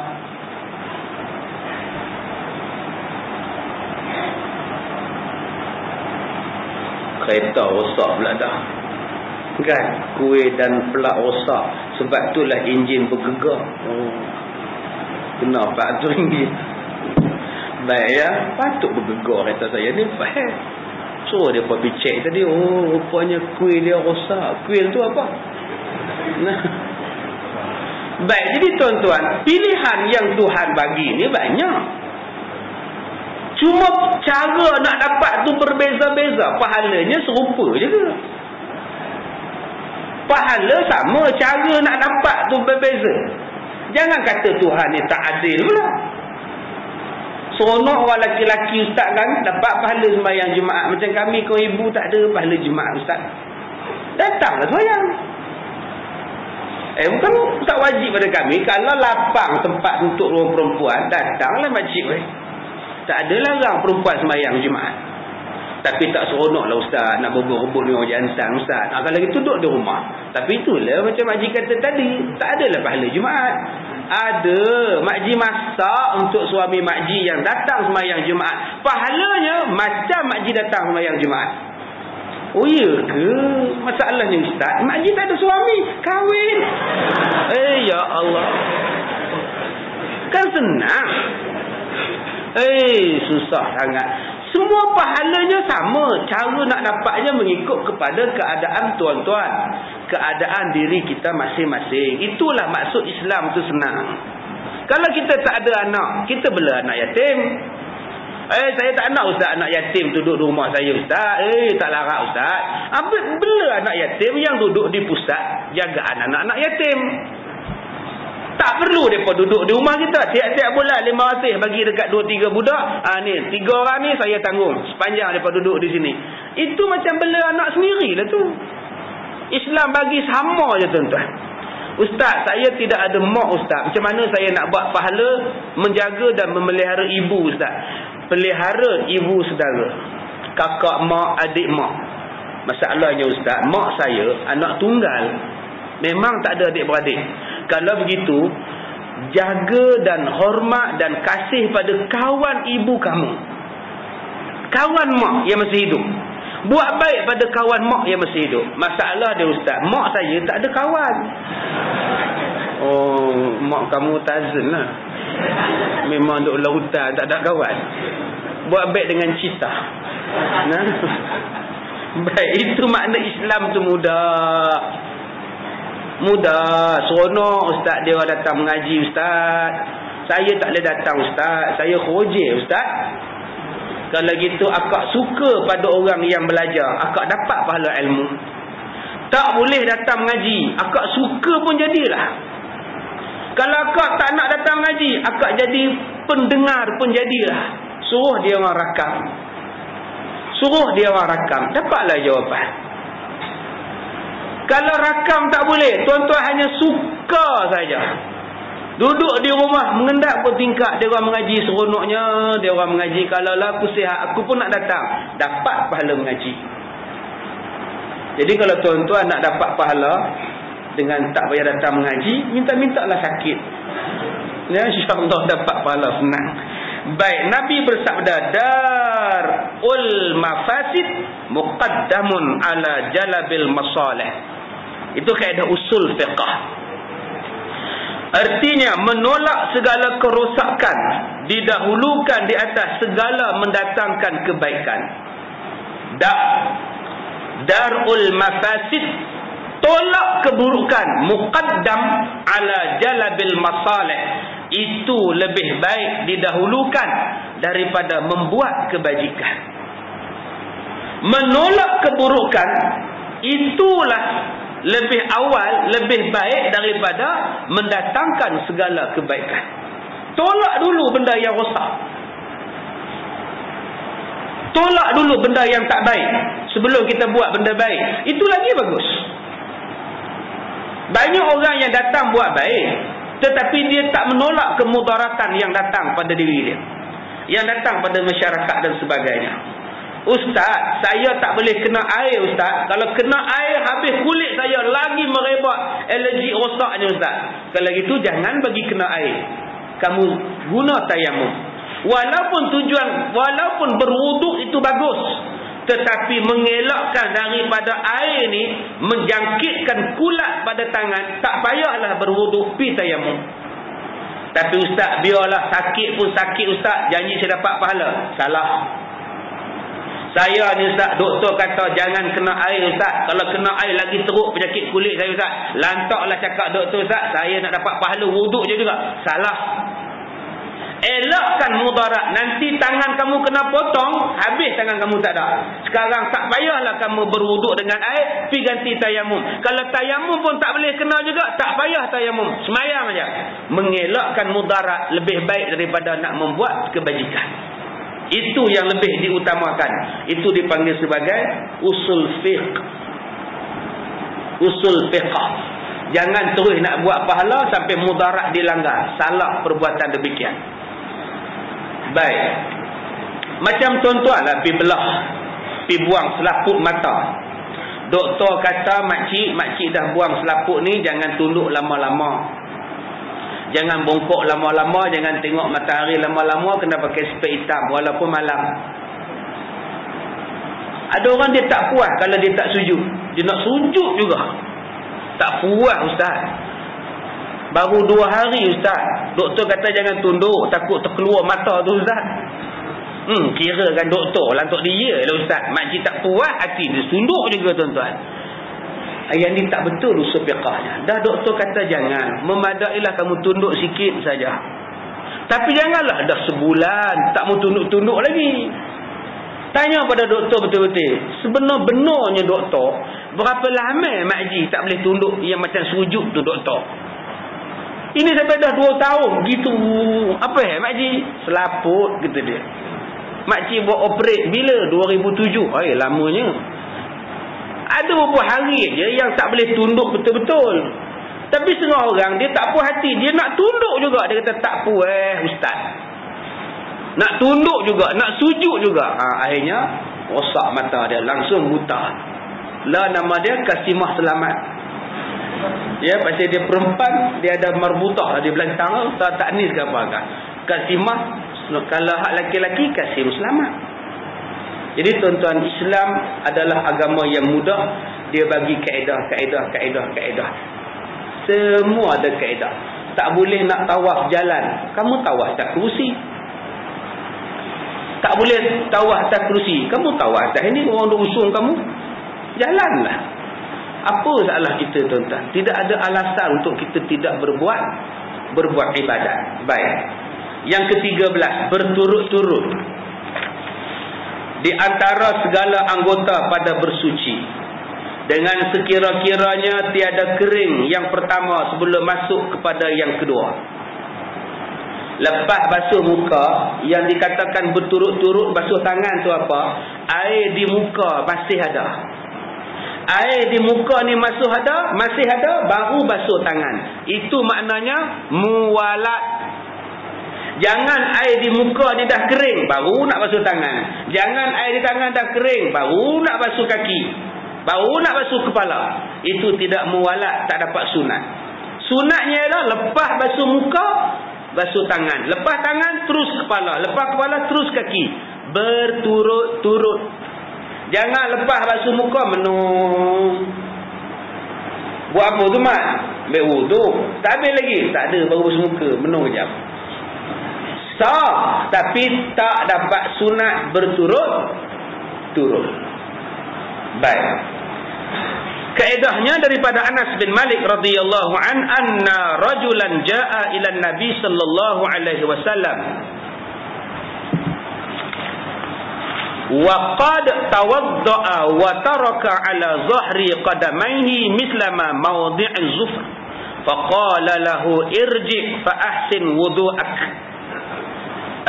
Kereta rosak pula dah kan, kuih dan pelak rosak. Sebab itulah enjin bergegar. Kenapa tu ringgit? Baik ya, patut bergegar kereta saya ni. Baik. So dia pergi cek tadi, rupanya kuil dia rosak. Kuil tu apa? Nah. Baik, jadi tuan-tuan, pilihan yang Tuhan bagi ni banyak. Cuma cara nak dapat tu berbeza-beza. Pahalanya serupa je ke? Pahala sama, cara nak dapat tu berbeza. Jangan kata Tuhan ni tak adil pula. Seronok orang lelaki ustaz kan dapat pahala sembahyang Jumaat. Macam kami kau ibu tak ada pahala Jumaat ustaz. Datanglah sembahyang. Bukan tak wajib pada kami. Kalau lapang tempat untuk orang perempuan, datanglah makcik. Tak ada larang perempuan sembahyang Jumaat. Tapi tak seronoklah ustaz nak berebut-rebut dengan orang jantan ustaz. Kalau gitu duduk di rumah. Tapi itulah macam makcik kata tadi, tak adalah pahala Jumaat. Ada makji masak untuk suami makji yang datang sembahyang Jumaat. Pahalanya macam makji datang sembahyang Jumaat. Oh iya ke? Masalahnya ustaz, makji tak ada suami, kahwin. Ya Allah. Kan senang. Susah sangat. Semua pahalanya sama. Cara nak dapatnya mengikut kepada keadaan tuan-tuan, keadaan diri kita masing-masing. Itulah maksud Islam tu senang. Kalau kita tak ada anak, kita bela anak yatim. Saya tak nak ustaz anak yatim duduk di rumah saya ustaz. Tak larat ustaz. Bela anak yatim yang duduk di pusat jagaan anak-anak yatim. Tak perlu mereka duduk di rumah kita. Tiap-tiap bulan 500 bagi dekat 2-3 budak. Ni 3 orang ni saya tanggung sepanjang mereka duduk di sini. Itu macam bela anak sendiri lah tu. Islam bagi sama je tuan-tuan. Ustaz, saya tidak ada mak ustaz. Macam mana saya nak buat pahala menjaga dan memelihara ibu ustaz? Pelihara ibu saudara, kakak mak, adik mak. Masalahnya ustaz, mak saya anak tunggal, memang tak ada adik-beradik. Kalau begitu, jaga dan hormat dan kasih pada kawan ibu kamu, kawan mak yang masih hidup. Buat baik pada kawan mak yang masih hidup. Masalah dia ustaz, mak saya tak ada kawan. Oh, mak kamu tazan lah, memang duduk lautan, tak ada kawan. Buat baik dengan cita. Nah, baik, itu makna Islam tu mudah. Mudah, seronok ustaz dia datang mengaji ustaz. Saya tak boleh datang ustaz, saya khojir ustaz. Kalau gitu akak suka pada orang yang belajar, akak dapat pahala ilmu. Tak boleh datang mengaji, akak suka pun jadilah. Kalau akak tak nak datang mengaji, akak jadi pendengar pun jadilah. Suruh dia orang rakam, suruh dia orang rakam, dapatlah jawapan. Kalau rakam tak boleh, tuan-tuan hanya suka saja. Duduk di rumah mengendap pun tingkap dia orang mengaji seronoknya, dia orang mengaji. Kalau lah aku sihat, aku pun nak datang, dapat pahala mengaji. Jadi kalau tuan-tuan nak dapat pahala dengan tak payah datang mengaji, minta-mintalah sakit. Ya, insya-Allah dapat pahala senang. Baik, Nabi bersabda, darul mafasid muqaddamun ala jalabil masalih. Itu kaedah usul fiqh. Artinya menolak segala kerosakan didahulukan di atas segala mendatangkan kebaikan. Darul mafasid, tolak keburukan, muqaddam ala jalabil masalih, itu lebih baik didahulukan daripada membuat kebajikan. Menolak keburukan itulah lebih awal, lebih baik daripada mendatangkan segala kebaikan. Tolak dulu benda yang rosak, tolak dulu benda yang tak baik sebelum kita buat benda baik. Itu lagi bagus. Banyak orang yang datang buat baik, tetapi dia tak menolak kemudaratan yang datang pada diri dia, yang datang pada masyarakat dan sebagainya. Ustaz, saya tak boleh kena air ustaz. Kalau kena air, habis kulit saya lagi merebak, alergi rosaknya ustaz. Kalau gitu jangan bagi kena air, kamu guna tayamum. Walaupun berwuduk itu bagus, tetapi mengelakkan daripada air ni menjangkitkan kulat pada tangan, tak payahlah berwuduk, pi tayamum. Tapi ustaz, biarlah sakit pun sakit ustaz, janji saya dapat pahala. Salah. Saya ni ustaz, doktor kata jangan kena air ustaz. Kalau kena air lagi teruk penyakit kulit saya ustaz. Lantaklah cakap doktor ustaz, saya nak dapat pahala wuduk je juga. Salah. Elakkan mudarat. Nanti tangan kamu kena potong, habis tangan kamu tak ada. Sekarang tak payahlah kamu berwuduk dengan air, pergi ganti tayamum. Kalau tayamum pun tak boleh kena juga, tak payah tayamum, semayang aja. Mengelakkan mudarat lebih baik daripada nak membuat kebajikan. Itu yang lebih diutamakan. Itu dipanggil sebagai usul fiqh. Usul fiqh. Jangan terus nak buat pahala sampai mudarat dilanggar. Salah perbuatan demikian. Baik. Macam tuan-tuan lah pergi belah, pergi buang selaput mata. Doktor kata makcik dah buang selaput ni, jangan tunduk lama-lama, jangan bongkok lama-lama, jangan tengok matahari lama-lama, kena pakai spek hitam walaupun malam. Ada orang dia tak puas kalau dia tak sujud, dia nak sujud juga. Tak puas ustaz. Baru 2 hari ustaz, doktor kata jangan tunduk, takut terkeluar mata tu ustaz. Kira kan doktor lah untuk dia lah ustaz. Makcik tak puas, hati dia tunduk juga tuan-tuan. Yang ni tak betul usul fiqahnya. Dah doktor kata jangan, memadailah kamu tunduk sikit saja. Tapi janganlah dah sebulan tak mau tunduk-tunduk lagi. Tanya pada doktor betul-betul, sebenar-benarnya doktor, berapa lama makcik tak boleh tunduk yang macam sujud tu doktor? Ini sampai dah 2 tahun gitu. Apa makcik? Selaput kata dia. Makcik buat operate bila? 2007. Lamanya. Ada beberapa hari je yang tak boleh tunduk betul-betul. Tapi setengah orang dia tak puas hati, dia nak tunduk juga. Dia kata tak puas ustaz. Nak tunduk juga, nak sujud juga. Akhirnya rosak mata dia, langsung buta. Lah nama dia Kasimah Selamat. Ya, pasal dia perempuan, dia ada marbutah di belakang, tak ni ke apa kan. Kasimah, kalau hak laki-laki Kasim Selamat. Jadi tuan-tuan, Islam adalah agama yang mudah. Dia bagi kaedah. Semua ada kaedah. Tak boleh nak tawaf jalan, kamu tawaf atas kerusi. Tak boleh tawaf atas kerusi, kamu tawaf atas ini, orang duk usung kamu, jalanlah. Apa salah kita tuan-tuan? Tidak ada alasan untuk kita tidak berbuat ibadat. Baik. Yang ke-13, berturut-turut. Di antara segala anggota pada bersuci, dengan sekira-kiranya tiada kering yang pertama sebelum masuk kepada yang kedua. Lepas basuh muka, yang dikatakan berturut-turut basuh tangan tu apa? Air di muka masih ada. Air di muka ni masih ada, baru basuh tangan. Itu maknanya muwalat. Jangan air di muka ni dah kering, baru nak basuh tangan. Jangan air di tangan dah kering, baru nak basuh kaki, baru nak basuh kepala. Itu tidak muwalat, tak dapat sunat. Sunatnya ialah lepas basuh muka, basuh tangan. Lepas tangan, terus kepala. Lepas kepala, terus kaki. Berturut-turut. Jangan lepas basuh muka, menung. Buat apa tu, Mat? Ambil wuduk. Tak habis lagi. Tak ada, baru basuh muka. Menung kejap. Sah. Tapi tak dapat sunat berturut-turut. Baik. Kaedahnya daripada Anas bin Malik radhiyallahu anna rajulan jaa ila Nabi sallallahu alaihi wasallam wa qad tawaddaa wa taraka ala zahri qadamaihi mithla ma mawdi'an zufr faqala lahu irji fa ahsin wudu'ak.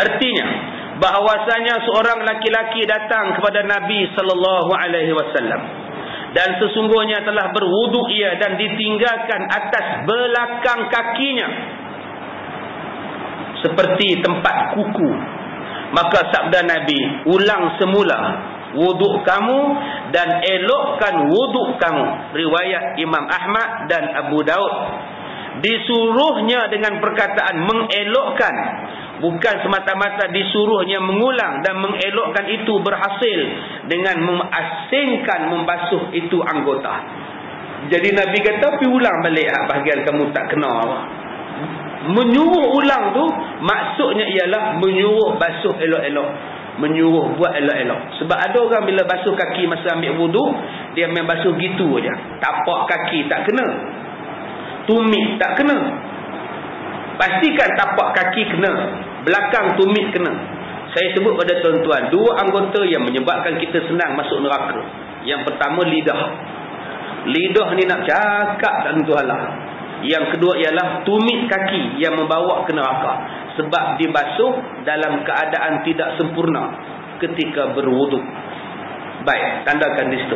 Artinya bahwasanya seorang laki-laki datang kepada Nabi sallallahu alaihi wasallam dan sesungguhnya telah berwuduk ia dan ditinggalkan atas belakang kakinya seperti tempat kuku. Maka sabda Nabi, ulang semula wuduk kamu dan elokkan wuduk kamu. Riwayat Imam Ahmad dan Abu Daud. Disuruhnya dengan perkataan mengelokkan, bukan semata-mata disuruhnya mengulang, dan mengelokkan itu berhasil dengan mengasingkan membasuh itu anggota. Jadi Nabi kata, pergi ulang balik bahagian kamu tak kena. Menyuruh ulang tu maksudnya ialah menyuruh basuh elok-elok, menyuruh buat elok-elok. Sebab ada orang bila basuh kaki masa ambil wuduk, dia main basuh gitu aja. Tapak kaki tak kena, tumit tak kena. Pastikan tapak kaki kena, belakang tumit kena. Saya sebut pada tuan-tuan, dua anggota yang menyebabkan kita senang masuk neraka. Yang pertama lidah. Lidah ni nak cakap tak tentu halah. Yang kedua ialah tumit kaki yang membawa ke neraka, sebab dibasuh dalam keadaan tidak sempurna ketika berwuduk. Baik, tandakan di situ.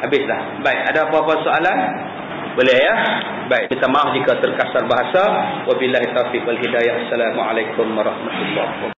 Habislah. Baik, ada apa-apa soalan? Boleh ya? Baik, minta maaf jika terkasar bahasa. Wabillahi taufiq wal hidayah. Assalamualaikum warahmatullahi wabarakatuh.